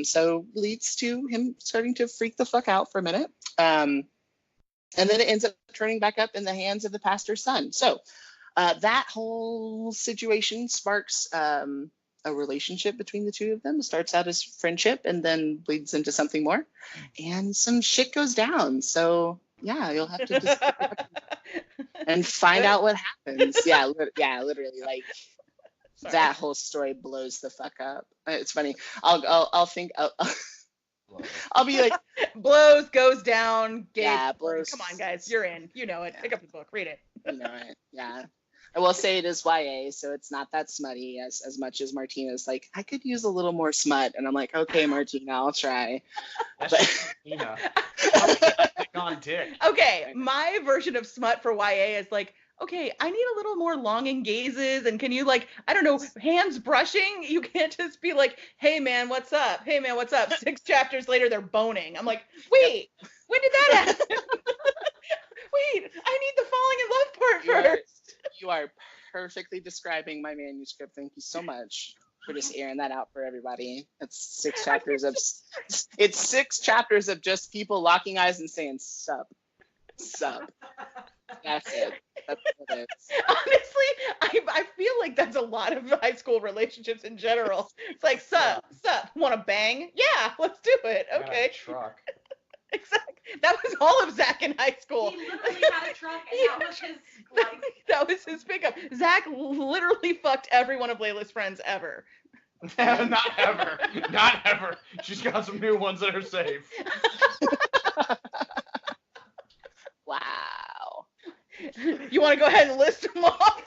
So leads to him starting to freak the fuck out for a minute. And then it ends up turning back up in the hands of the pastor's son. So that whole situation sparks a relationship between the two of them. It starts out as friendship and then bleeds into something more. And some shit goes down. So yeah, you'll have to just and find out what happens. Yeah, literally, like Sorry. that whole story blows the fuck up. It's funny. I'll be like, Blows, goes down, gay. Yeah, porn. blows. Come on, guys, you're in. You know it. Yeah. Pick up the book, read it. you know it. Yeah. I will say it is YA, so it's not that smutty as much as Martina's like, I could use a little more smut. And I'm like, okay, Martina, I'll try. That's Tina. On dick. Okay, my version of smut for YA is like, okay, I need a little more longing gazes, and can you, like, I don't know, hands brushing? You can't just be like, hey man, what's up? Hey man, what's up? 6 chapters later, they're boning. I'm like, wait, when did that happen? Wait, I need the falling in love part first. You are perfectly describing my manuscript. Thank you so much for just airing that out for everybody. It's 6 chapters of just people locking eyes and saying sup. That's it. That's what it is. Honestly, I feel like that's a lot of high school relationships in general. It's like, sup, want to bang? Yeah, let's do it. I got a Okay. truck. Exactly. That was all of Zach in high school. He literally had a truck, and that was his like. That was his pickup. Zach literally fucked every one of Layla's friends ever. Not ever. Not ever. She's got some new ones that are safe. Wow. You want to go ahead and list them off?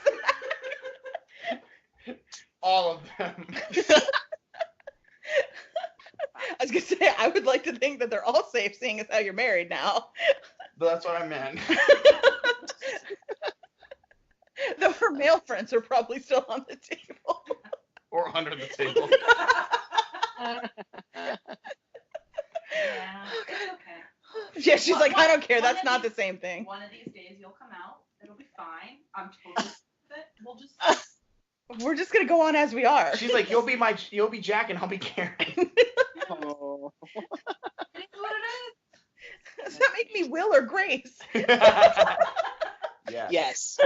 All of them. I was gonna say, I would like to think that they're all safe, seeing as how you're married now. But that's what I meant. Though her male friends are probably still on the table. Or under the table. Yeah, it's okay. Yeah, she's like, I don't care. That's not the same thing. One of these days you'll come out. It'll be fine. I'm totally with it. We'll just. We're just gonna go on as we are. She's like, you'll be Jack and I'll be Karen. Oh. It is what it Does that make me Will or Grace? Yeah. Yes.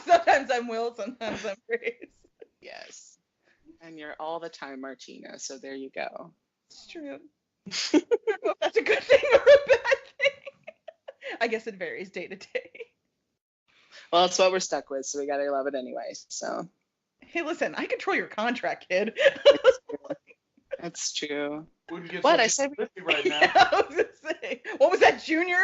Sometimes I'm Will, sometimes I'm Grace. Yes. And you're all the time Martina, so there you go. It's true. I don't know if that's a good thing or a bad thing. I guess it varies day to day. Well, it's what we're stuck with, so we gotta love it anyway. So Hey, listen, I control your contract, kid. that's true. Wouldn't get What? so I said we- specific right now. I was gonna say, what was that, Junior?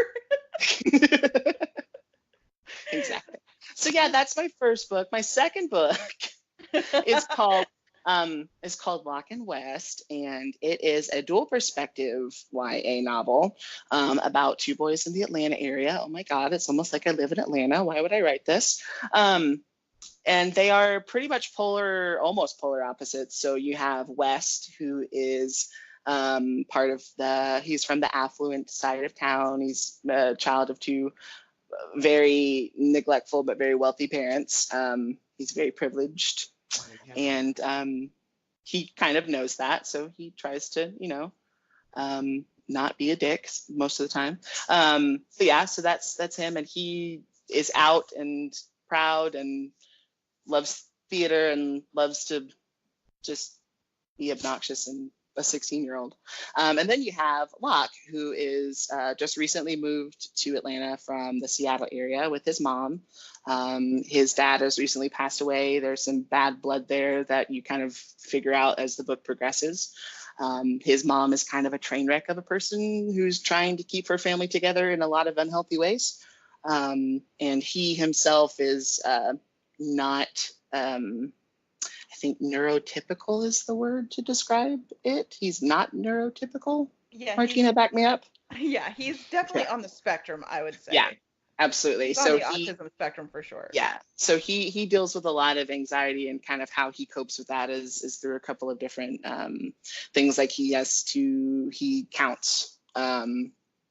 Exactly. So yeah, that's my first book. My second book is called Lock and West, and it is a dual perspective YA novel about two boys in the Atlanta area. Oh my God, it's almost like I live in Atlanta. Why would I write this? And they are pretty much almost polar opposites. So you have West, who is he's from the affluent side of town. He's a child of two very neglectful but very wealthy parents. He's very privileged, and he kind of knows that, so he tries to, not be a dick most of the time. But yeah, so that's him, and he is out and proud and loves theater and loves to just be obnoxious and a 16-year-old. And then you have Locke, who is just recently moved to Atlanta from the Seattle area with his mom. His dad has recently passed away. There's some bad blood there that you kind of figure out as the book progresses. His mom is kind of a train wreck of a person who's trying to keep her family together in a lot of unhealthy ways. And he himself is not... I think neurotypical is the word to describe it. He's not neurotypical. Yeah, Martina, back me up. Yeah, he's definitely on the spectrum, I would say. Yeah, absolutely. He's on the autism spectrum for sure. Yeah, so he deals with a lot of anxiety, and kind of how he copes with that is through a couple of different things. Like he counts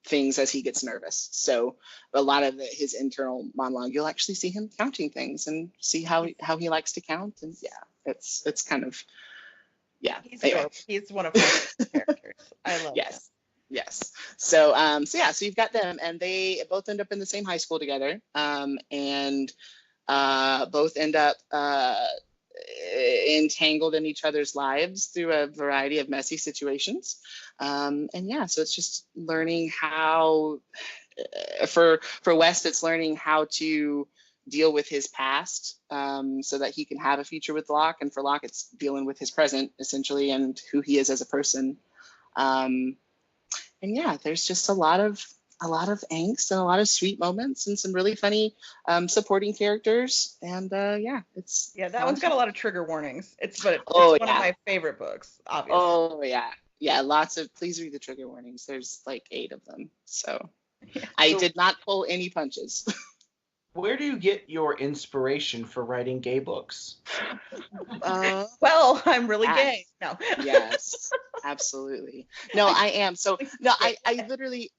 things as he gets nervous. So a lot of his internal monologue, you'll actually see him counting things and see how he likes to count. And yeah, it's kind of, yeah. He's anyway. He's one of my favorite characters. I love him. Yes. So you've got them, and they both end up in the same high school together, and both end up entangled in each other's lives through a variety of messy situations. And yeah, so it's just learning how, for West, it's learning how to deal with his past so that he can have a future with Locke, and for Locke, it's dealing with his present essentially and who he is as a person. And yeah, there's just a lot of angst and a lot of sweet moments and some really funny supporting characters. And that one's got a lot of trigger warnings. It's one of my favorite books, obviously. Oh yeah, lots of. Please read the trigger warnings. There's like 8 of them. So I did not pull any punches. Where do you get your inspiration for writing gay books? Well, I'm really gay. No. Yes, absolutely. No, I am. So no, I literally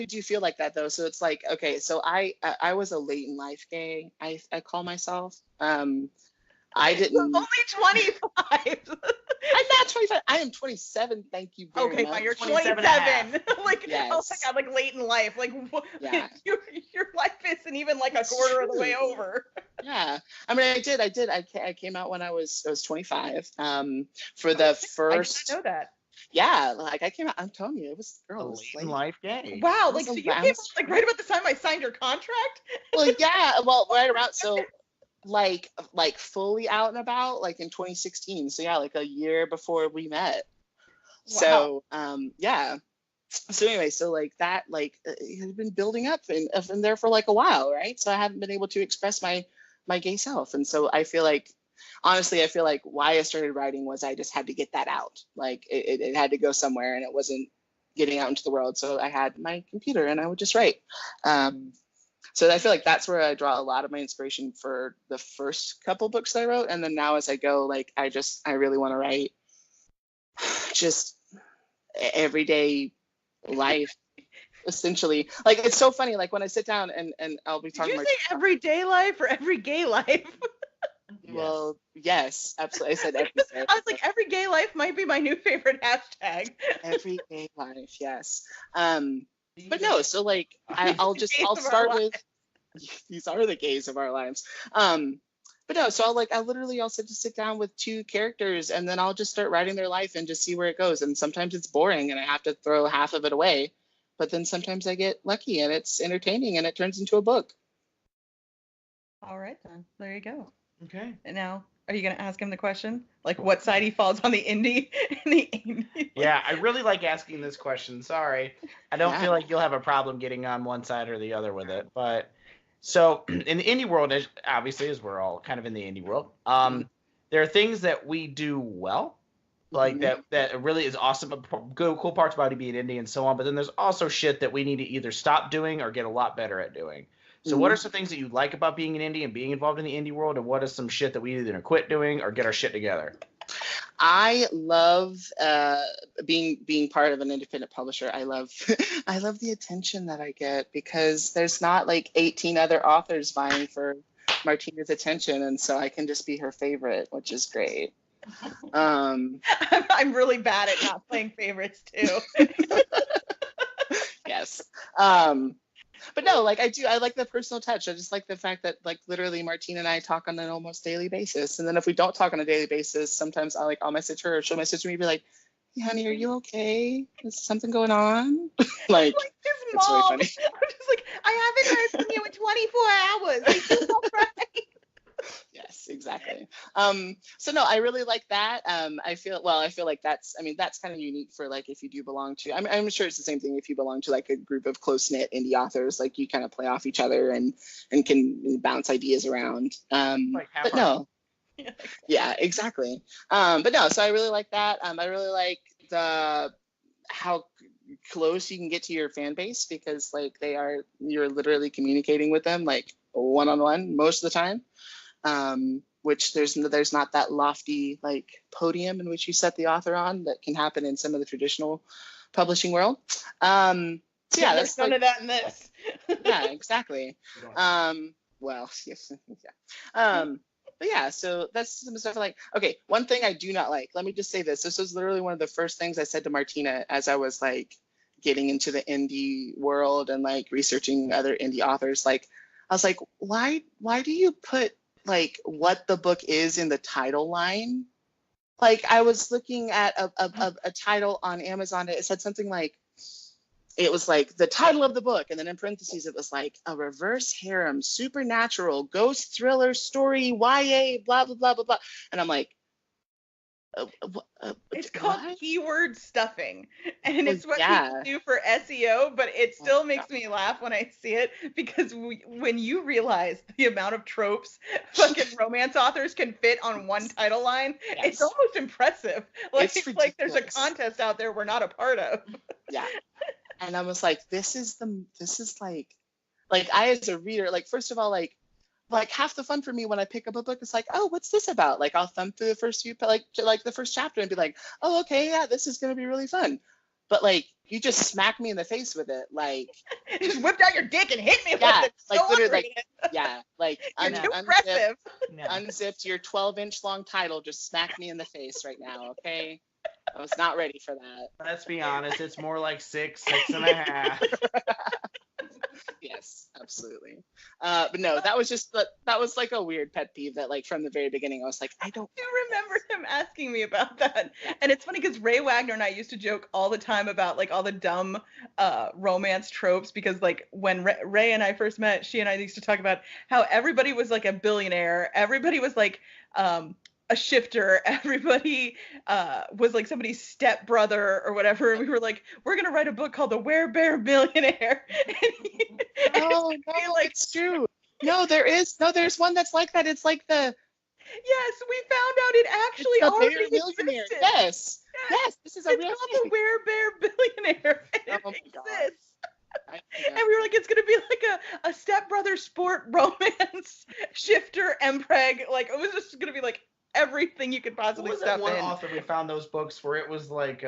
do feel like that though. So it's like, okay, so I was a late in life gay. I call myself. I didn't. Only 25. I'm not 25. I am 27. Thank you very much. Okay, fine. You're 27 27. like, Yes. oh my god, like late in life. Like, Yeah. your life isn't even like a It's quarter of the way true. over. Yeah. I mean, I did. I came out when I was 25. For the first. I didn't know that. Yeah, like I came out. I'm telling you, it was A girl. It was late in late. life gay. Wow, It like was so you around- came out like right about the time I signed your contract? Well, yeah. Well, right around. So, like fully out and about, like in 2016. So yeah, like a year before we met. So, yeah. So anyway, so like that, like it had been building up and there for like a while, right? So I haven't been able to express my gay self, and so I feel like, honestly, I feel like why I started writing was I just had to get that out. Like it had to go somewhere, and it wasn't getting out into the world. So I had my computer, and I would just write. So I feel like that's where I draw a lot of my inspiration for the first couple books that I wrote, and then now as I go, like I really want to write just everyday life, essentially. Like it's so funny, like when I sit down and I'll be Did talking you about, say everyday life or every gay life? well, yes, absolutely, I said every day. I was like, every gay life might be my new favorite hashtag. Everyday life, yes. But no, so like I'll Gays I'll of our start lives. with these are the gays of our lives. But no, so I'll sit down with two characters, and then I'll just start writing their life and just see where it goes. And sometimes it's boring and I have to throw half of it away. But then sometimes I get lucky and it's entertaining and it turns into a book. All right, then. There you go. Okay. And now, are you going to ask him the question? Like, what side he falls on the indie? Yeah, I really like asking this question. Sorry. I don't Yeah. feel like you'll have a problem getting on one side or the other with it. But so in the indie world, obviously, as we're all kind of in the indie world, there are things that we do well, like that really is awesome, good, cool parts about being indie and so on. But then there's also shit that we need to either stop doing or get a lot better at doing. So what are some things that you like about being an indie and being involved in the indie world, and what is some shit that we either quit doing or get our shit together? I love being part of an independent publisher. I love I love the attention that I get because there's not like 18 other authors vying for Martina's attention, and so I can just be her favorite, which is great. I'm really bad at not playing favorites too. Yes. But no, like I like the personal touch. I just like the fact that like literally Martina and I talk on an almost daily basis. And then if we don't talk on a daily basis, sometimes I'll message her or she'll message me and be like, hey, honey, are you okay? Is something going on? Like his it's mom. really funny. I'm just like, I haven't heard from you in 24 hours. Are you all right? Yes, exactly. So no, I really like that. I feel like that's kind of unique for like if you do belong to, I'm sure it's the same thing if you belong to like a group of close knit indie authors, like you kind of play off each other and can bounce ideas around. But no, yeah, exactly. But no, so I really like that. I really like how close you can get to your fan base because like you're literally communicating with them like one-on-one most of the time. Which there's not that lofty like podium in which you set the author on that can happen in some of the traditional publishing world. So yeah, there's none of that in this. Yeah, exactly. Well, yes, yeah. But yeah, so that's some stuff I like. Okay, one thing I do not like. Let me just say this. This was literally one of the first things I said to Martina as I was like getting into the indie world and like researching other indie authors. Like, I was like, why do you put like what the book is in the title line? Like I was looking at a title on Amazon. It said something like, it was like the title of the book, and then in parentheses it was like a reverse harem, supernatural, ghost thriller story, YA, blah blah blah blah blah. And I'm like, it's called keyword stuffing, and Well, it's what yeah. people do for SEO, but it still makes me laugh when I see it because when you realize the amount of tropes fucking romance authors can fit on one title line, Yes. it's almost impressive. Like It's it's like there's a ridiculous. contest out there we're not a part of. Yeah. And I was like, this is like I as a reader, like first of all, like half the fun for me when I pick up a book is like, oh, what's this about? Like I'll thumb through the first few, like the first chapter and be like, oh, okay, yeah, this is gonna be really fun. But like you just smack me in the face with it, like just whipped out your dick and hit me yeah, with it. like So literally, like aggravated. yeah, like You're too aggressive. unzipped your 12-inch long title, just smack me in the face right now, okay? I was not ready for that. Let's be honest, it's more like 6.5. Yes, absolutely. But no, that was like a weird pet peeve that like from the very beginning I was like, I don't I do remember him asking me about that. And it's funny because Ray Wagner and I used to joke all the time about like all the dumb romance tropes, because like when Ray and I first met, she and I used to talk about how everybody was like a billionaire. Everybody was like a shifter. Everybody was like somebody's stepbrother or whatever. And we were like, we're going to write a book called The Werebear Millionaire. No, like, it's true. No, there's one that's like that. It's like the yes, we found out it actually the already Bear Millionaire. existed. Yes, this is a It's real called thing. The Werebear Billionaire. And Oh it my God. exists. Yeah. And we were like, it's gonna be like a stepbrother sport romance shifter MPreg. Like it was just gonna be like everything you could What possibly was that stuff one in. author we found those books where it was like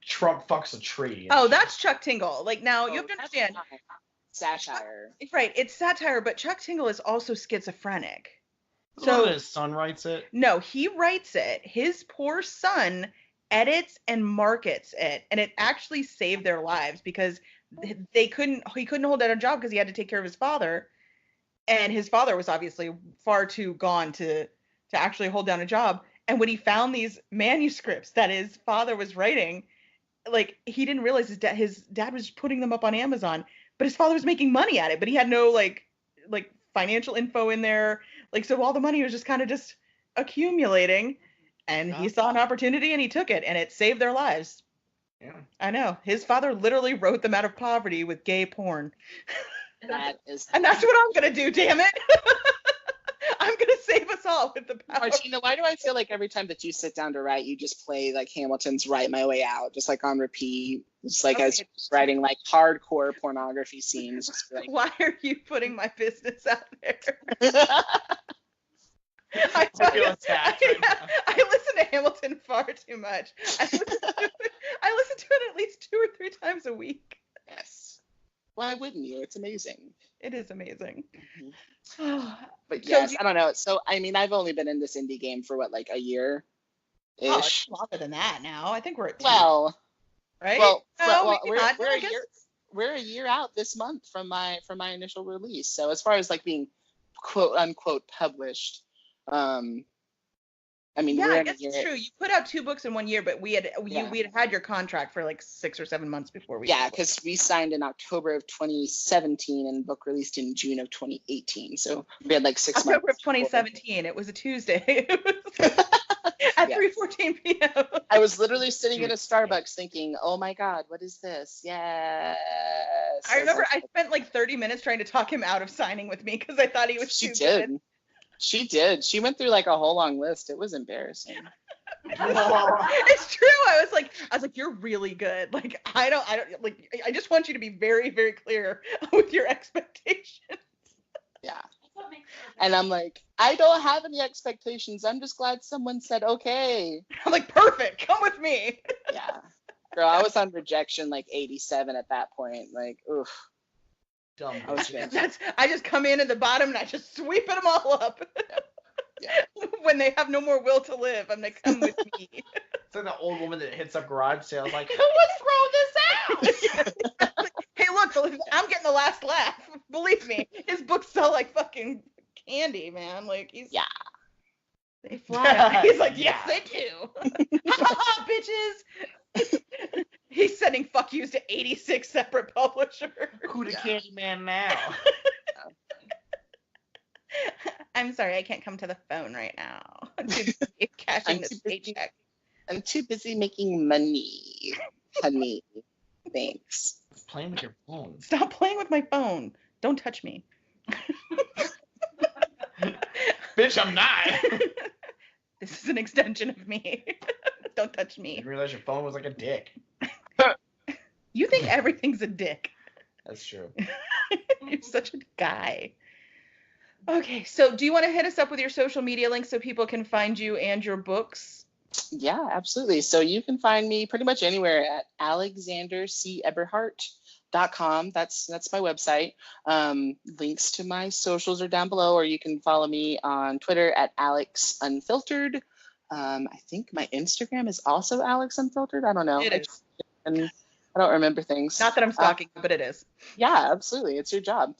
Trump fucks a tree? Oh, that's Chuck Tingle. Like now you have to that's understand. fine. Satire. Right, it's satire, but Chuck Tingle is also schizophrenic. So his son writes it. No, he writes it. His poor son edits and markets it, and it actually saved their lives because he couldn't hold down a job because he had to take care of his father, and his father was obviously far too gone to actually hold down a job. And when he found these manuscripts that his father was writing, like he didn't realize his dad was putting them up on Amazon, but his father was making money at it, but he had no like financial info in there. Like, so all the money was just kind of just accumulating, and he saw an opportunity and he took it, and it saved their lives. Yeah. I know. His father literally wrote them out of poverty with gay porn. And that's And that's what I'm going to do, damn it. I'm going to save us all with the power. Martina, why do I feel like every time that you sit down to write, you just play like Hamilton's Write My Way Out, just like on repeat, just like as writing like hardcore pornography scenes. Just like... Why are you putting my business out there? I feel attacked right now. I listen to Hamilton far too much. I listen to it at least 2 or 3 times a week. Yes. Why wouldn't you? It's amazing. It is amazing. Mm-hmm. But yes, I don't know. So, I mean, I've only been in this indie game for what, like a year-ish? Oh, it's longer than that now. I think we're at 2. Well, right? Well, no, we're a year out this month from my initial release. So as far as like being quote unquote published, I mean, yeah, we're I in guess a year. it's true. You put out 2 books in 1 year, but we had your contract for like 6 or 7 months before we. Yeah, because we signed in October of 2017 and book released in June of 2018. So we had like 6 months. October of 2017. It was a Tuesday. At 3:14 p.m. I was literally sitting at a Starbucks thinking, "Oh my God, what is this?" Yes. I remember I spent like 30 minutes trying to talk him out of signing with me because I thought he was too good. She did. She went through like a whole long list. It was embarrassing. It's true. I was like, you're really good. Like, I don't like. I just want you to be very, very clear with your expectations. Yeah. And I'm like, I don't have any expectations. I'm just glad someone said okay. I'm like, perfect. Come with me. Yeah. Girl, I was on rejection like 87 at that point. Like, oof. Dumb. I just come in at the bottom and I just sweep them all up. Yeah. When they have no more will to live, I'm like, come with me. It's like the old woman that hits up garage sales, like, who would throw this out? Hey, look, I'm getting the last laugh. Believe me, his books sell like fucking candy, man. Like they fly out. He's like, yes, they do. Ha ha ha, bitches. He's sending fuck yous to 86 separate publishers. who the Candyman now? I'm sorry, I can't come to the phone right now. I'm too busy cashing this paycheck. I'm too busy making money, honey. Thanks. Playing with your phone. Stop playing with my phone. Don't touch me. Bitch, I'm not. This is an extension of me. Don't touch I me. didn't realize your phone was like a dick. You think everything's a dick. That's true. You're such a guy. Okay, so do you want to hit us up with your social media links so people can find you and your books? Yeah, absolutely. So you can find me pretty much anywhere at alexanderceberhart.com. That's my website. Links to my socials are down below, or you can follow me on Twitter at alexunfiltered. I think my Instagram is also alexunfiltered. I don't know. It is. And I don't remember things. Not that I'm stalking, but it is. Yeah, absolutely. It's your job.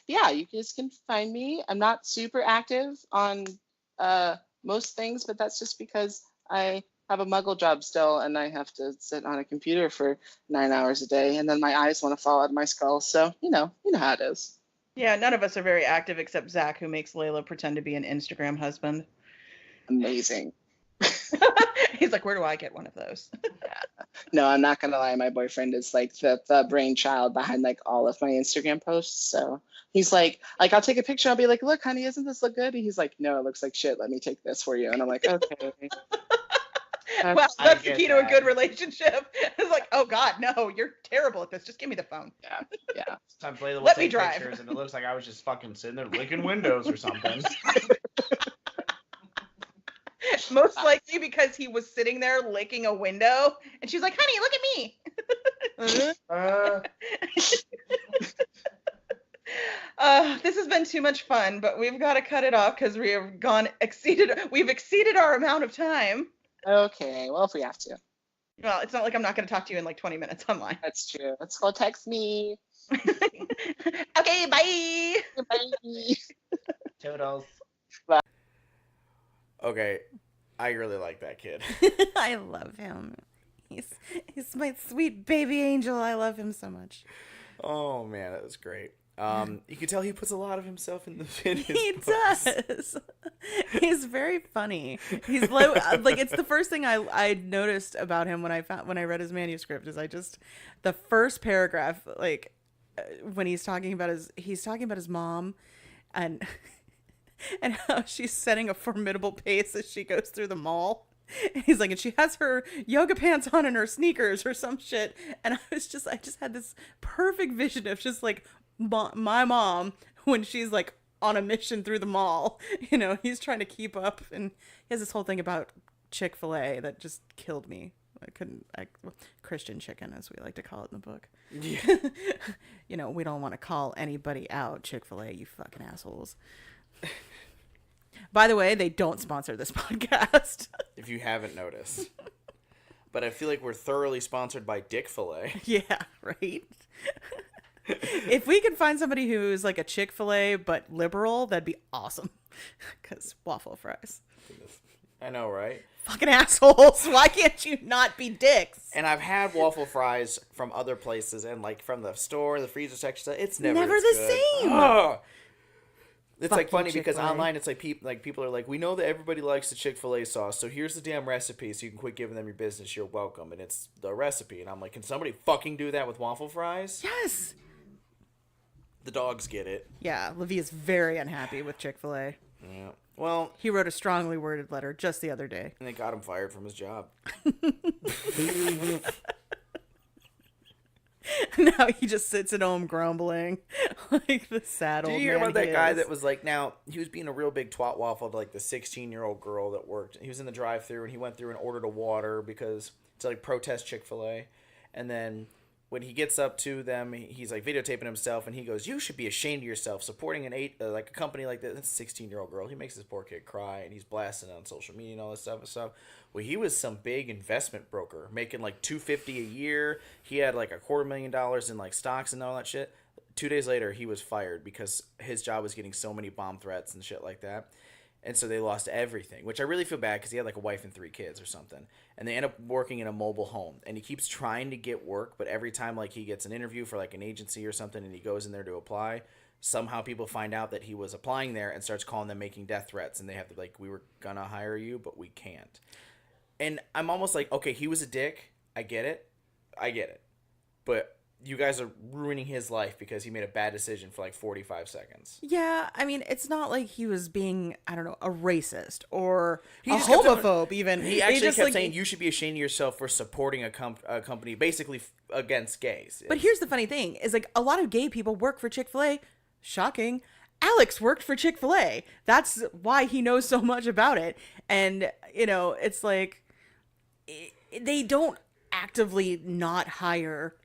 Yeah, you guys can find me. I'm not super active on most things, but that's just because I have a muggle job still and I have to sit on a computer for 9 hours a day and then my eyes want to fall out of my skull. So, you know how it is. Yeah, none of us are very active except Zach, who makes Layla pretend to be an Instagram husband. Amazing. He's like, where do I get one of those? No, I'm not gonna lie. My boyfriend is like the brainchild behind like all of my Instagram posts. So he's like I'll take a picture. I'll be like, look, honey, doesn't this look good? And he's like, no, it looks like shit. Let me take this for you. And I'm like, okay. Well, that's the key to a good relationship. It's like, oh God, no, you're terrible at this. Just give me the phone. Yeah. Sometimes Layla will Let me take drive. pictures and it looks like I was just fucking sitting there licking windows or something. Most likely because he was sitting there licking a window, and she's like, honey, look at me. This has been too much fun, but we've got to cut it off because we've exceeded our amount of time. Okay. Well, if we have to. Well, it's not like I'm not going to talk to you in like 20 minutes online. That's true. Let's go text me. Okay, bye. Bye. Toodles. Okay, I really like that kid. I love him. He's my sweet baby angel. I love him so much. Oh man, that was great. You can tell he puts a lot of himself in his He books. does. He's very funny. He's like it's the first thing I noticed about him when I read his manuscript is the first paragraph, like when he's talking about his mom and and how she's setting a formidable pace as she goes through the mall. And he's like, and she has her yoga pants on and her sneakers or some shit. And I just had this perfect vision of just like my mom when she's like on a mission through the mall. You know, he's trying to keep up. And he has this whole thing about Chick-fil-A that just killed me. Christian chicken, as we like to call it in the book. Yeah. You know, we don't want to call anybody out, Chick-fil-A, you fucking assholes. By the way, they don't sponsor this podcast. If you haven't noticed. But I feel like we're thoroughly sponsored by Dick-fil-A. Yeah, right? If we could find somebody who's like a Chick-fil-A but liberal, that'd be awesome. Because waffle fries. I know, right? Fucking assholes. Why can't you not be dicks? And I've had waffle fries from other places and like from the store, the freezer section. It's never Never as the good. same. Oh. It's like Fucking funny because Chick-fil-A. online it's like people are like, we know that everybody likes the Chick-fil-A sauce, so here's the damn recipe so you can quit giving them your business. You're welcome. And it's the recipe. And I'm like, can somebody fucking do that with waffle fries? Yes. The dogs get it. Yeah, Levi is very unhappy with Chick-fil-A. Yeah. Well, He wrote a strongly worded letter just the other day. and they got him fired from his job. Now he just sits at home grumbling like the sad old Did you hear man about that he guy is. that was like, now, he was being a real big twat waffle to like the 16-year-old girl that worked. He was in the drive-thru and he went through and ordered a water because to like protest Chick-fil-A. And then when he gets up to them, he's like videotaping himself and he goes, you should be ashamed of yourself supporting like a company like this. That's a 16-year-old girl. He makes this poor kid cry and he's blasting it on social media and all this stuff. So, well, he was some big investment broker making like $250 a year. He had like $250,000 in like stocks and all that shit. 2 days later, he was fired because his job was getting so many bomb threats and shit like that. And so they lost everything, which I really feel bad because he had like a wife and 3 kids or something. And they end up working in a mobile home. And he keeps trying to get work, but every time like he gets an interview for like an agency or something and he goes in there to apply, somehow people find out that he was applying there and starts calling them making death threats. And they have to like, we were gonna hire you, but we can't. And I'm almost like, okay, he was a dick. I get it. But you guys are ruining his life because he made a bad decision for like 45 seconds. Yeah, I mean, it's not like he was being, I don't know, a racist or He a just kept homophobe even. He actually just, kept like, saying you should be ashamed of yourself for supporting a company basically against gays. But here's the funny thing is like a lot of gay people work for Chick-fil-A. Shocking. Alex worked for Chick-fil-A. That's why he knows so much about it. And, it's like they don't actively not hire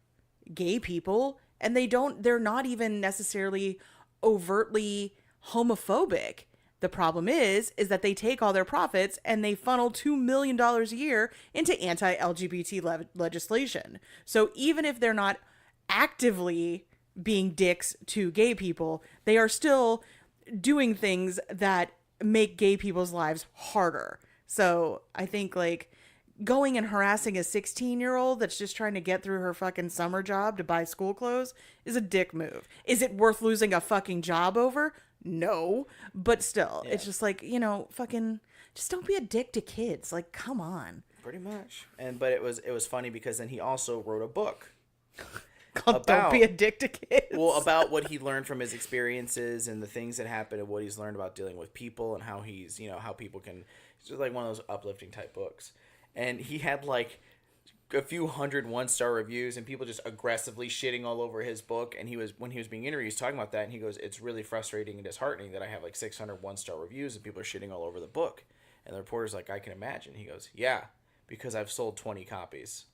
gay people, and they're not even necessarily overtly homophobic. The problem is that they take all their profits and they funnel $2 million a year into anti-LGBT legislation. So even if they're not actively being dicks to gay people, they are still doing things that make gay people's lives harder. So I think like going and harassing a 16-year-old that's just trying to get through her fucking summer job to buy school clothes is a dick move. Is it worth losing a fucking job over? No. But still, it's just like, fucking just don't be a dick to kids. Like, come on. Pretty much. But it was funny because then he also wrote a book called Don't Be a Dick to Kids. Well, about what he learned from his experiences and the things that happened and what he's learned about dealing with people and how he's, how people can, it's just like one of those uplifting type books. And he had like a few hundred 1-star reviews and people just aggressively shitting all over his book. And when he was being interviewed, he's talking about that. And he goes, it's really frustrating and disheartening that I have like 600 1-star reviews and people are shitting all over the book. And the reporter's like, I can imagine. He goes, yeah, because I've sold 20 copies.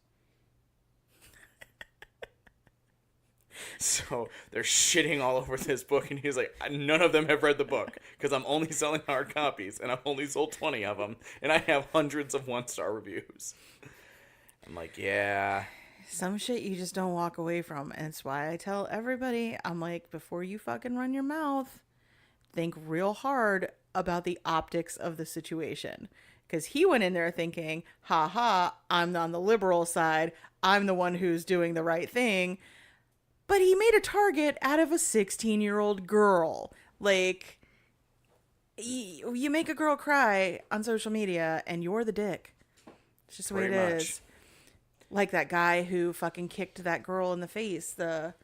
So they're shitting all over this book, and he's like, none of them have read the book because I'm only selling hard copies, and I've only sold 20 of them, and I have hundreds of 1-star reviews. I'm like, yeah. Some shit you just don't walk away from, and it's why I tell everybody, I'm like, before you fucking run your mouth, think real hard about the optics of the situation. Because he went in there thinking, I'm on the liberal side, I'm the one who's doing the right thing. But he made a target out of a 16-year-old girl. Like, you make a girl cry on social media, and you're the dick. It's just the way it is. Like that guy who fucking kicked that girl in the face. The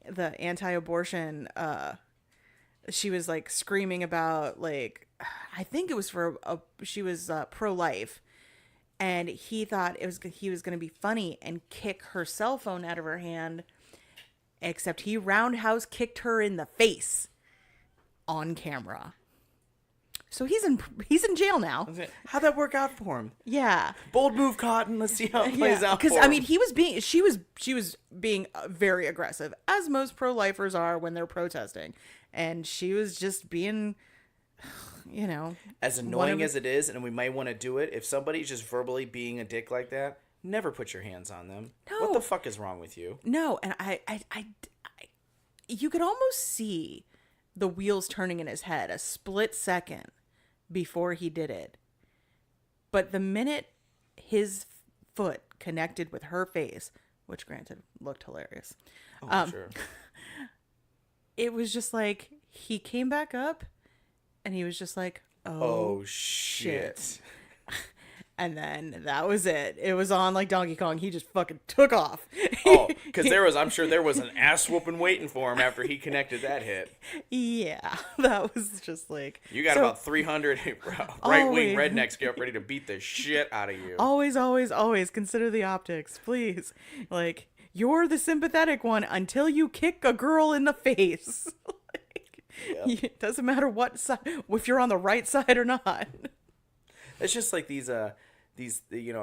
anti-abortion. She was like screaming about like, I think it was she was pro-life, and he thought he was going to be funny and kick her cell phone out of her hand. Except he roundhouse kicked her in the face on camera. So he's in jail now. How'd that work out for him? Yeah. Bold move, Cotton. Let's see how it plays out. Because she was being very aggressive, as most pro-lifers are when they're protesting, and she was just being, as annoying as it is, and we might want to do it. If somebody's just verbally being a dick like that, never put your hands on them. No. What the fuck is wrong with you? No, and I you could almost see the wheels turning in his head a split second before he did it. But the minute his foot connected with her face, which granted looked hilarious. Sure. It was just like he came back up and he was just like, oh shit. And then that was it. It was on like Donkey Kong. He just fucking took off. Because I'm sure there was an ass whooping waiting for him after he connected that hit. Yeah, that was just like... You got about 300 right-wing rednecks get ready to beat the shit out of you. Always, always, always consider the optics, please. Like, you're the sympathetic one until you kick a girl in the face. It doesn't matter what side, if you're on the right side or not. It's just like these I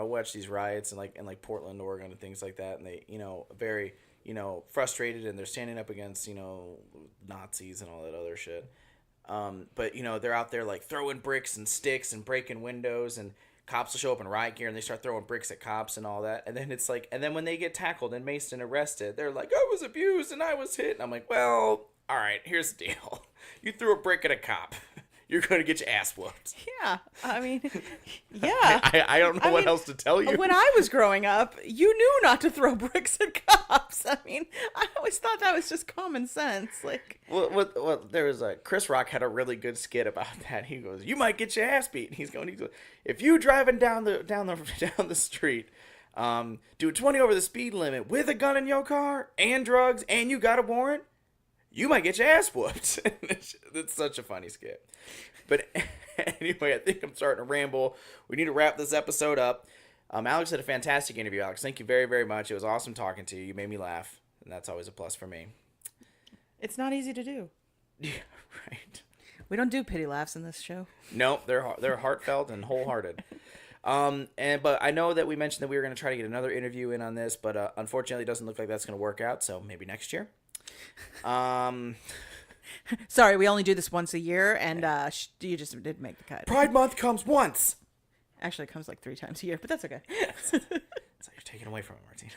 watch these riots in Portland, Oregon and things like that, and they, very, frustrated, and they're standing up against, Nazis and all that other shit. But they're out there like throwing bricks and sticks and breaking windows, and cops will show up in riot gear and they start throwing bricks at cops and all that. And then it's like, and then when they get tackled and maced and arrested, they're like, I was abused and I was hit. And I'm like, well, all right, here's the deal. You threw a brick at a cop. You're going to get your ass whooped. Yeah. I mean, yeah. I don't know what else to tell you. When I was growing up, you knew not to throw bricks at cops. I mean, I always thought that was just common sense. Like, well, there was Chris Rock had a really good skit about that. He goes, you might get your ass beat. And he's going, if you driving down the street, do 20 over the speed limit with a gun in your car and drugs and you got a warrant, you might get your ass whooped. It's such a funny skit. But anyway, I think I'm starting to ramble. We need to wrap this episode up. Alex had a fantastic interview, Alex. Thank you very, very much. It was awesome talking to you. You made me laugh, and that's always a plus for me. It's not easy to do. Yeah, right. We don't do pity laughs in this show. Nope, they're heartfelt and wholehearted. But I know that we mentioned that we were going to try to get another interview in on this, but unfortunately, it doesn't look like that's going to work out. So maybe next year. Sorry, we only do this once a year, and you just didn't make the cut. Pride Month comes once. Actually, it comes like 3 times a year, but that's okay. So you're taking away from it, Martina.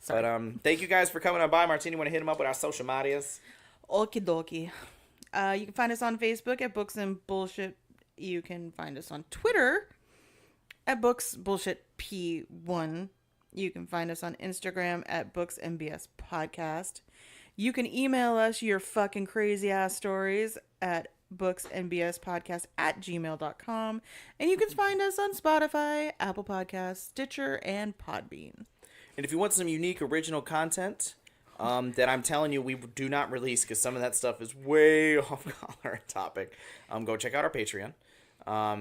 But thank you guys for coming on by. Martina, you want to hit them up with our social medias? Okie dokie. You can find us on Facebook at Books and Bullshit. You can find us on Twitter at Books Bullshit P1. You can find us on Instagram at Books MBS Podcast. You can email us your fucking crazy ass stories at booksmbspodcast@gmail.com. And you can find us on Spotify, Apple Podcasts, Stitcher, and Podbean. And if you want some unique original content that I'm telling you we do not release because some of that stuff is way off color topic, go check out our Patreon.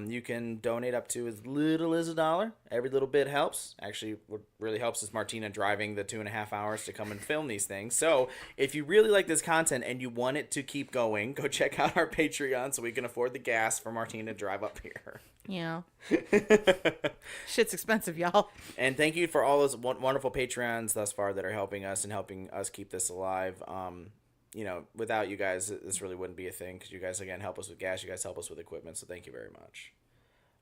You can donate up to as little as $1. Every little bit helps. Actually, what really helps is Martina driving the 2.5 hours to come and film these things. So if you really like this content and you want it to keep going, go check out our Patreon so we can afford the gas for Martina to drive up here. Yeah. Shit's expensive, y'all. And thank you for all those wonderful Patreons thus far that are helping us and helping us keep this alive. Without you guys, this really wouldn't be a thing because you guys, again, help us with gas. You guys help us with equipment. So thank you very much.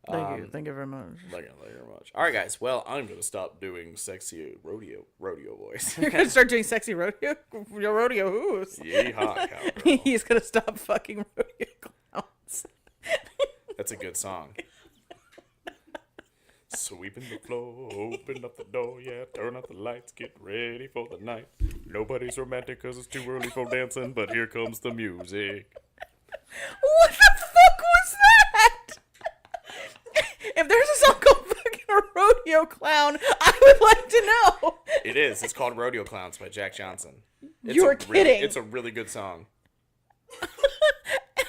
Thank you. Thank you very much. Thank you very much. All right, guys. Well, I'm going to stop doing sexy rodeo voice. You're going to start doing sexy rodeo? Your rodeo whoos. Yeehaw, cowgirl. He's going to stop fucking rodeo clowns. That's a good song. Sweeping the floor, open up the door, yeah, turn out the lights, get ready for the night. Nobody's romantic because it's too early for dancing, but here comes the music. What the fuck was that? If there's a song called fucking Rodeo Clown, I would like to know. It is. It's called Rodeo Clowns by Jack Johnson. You're kidding. It's a really good song. I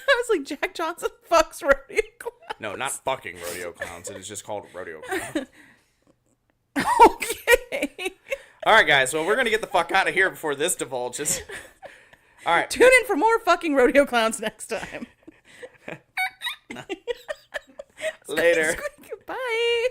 was like, Jack Johnson fucks Rodeo Clown. No, not fucking Rodeo Clowns. It is just called Rodeo Clowns. Okay. All right, guys. Well, we're going to get the fuck out of here before this divulges. All right. Tune in for more fucking Rodeo Clowns next time. Later. Bye.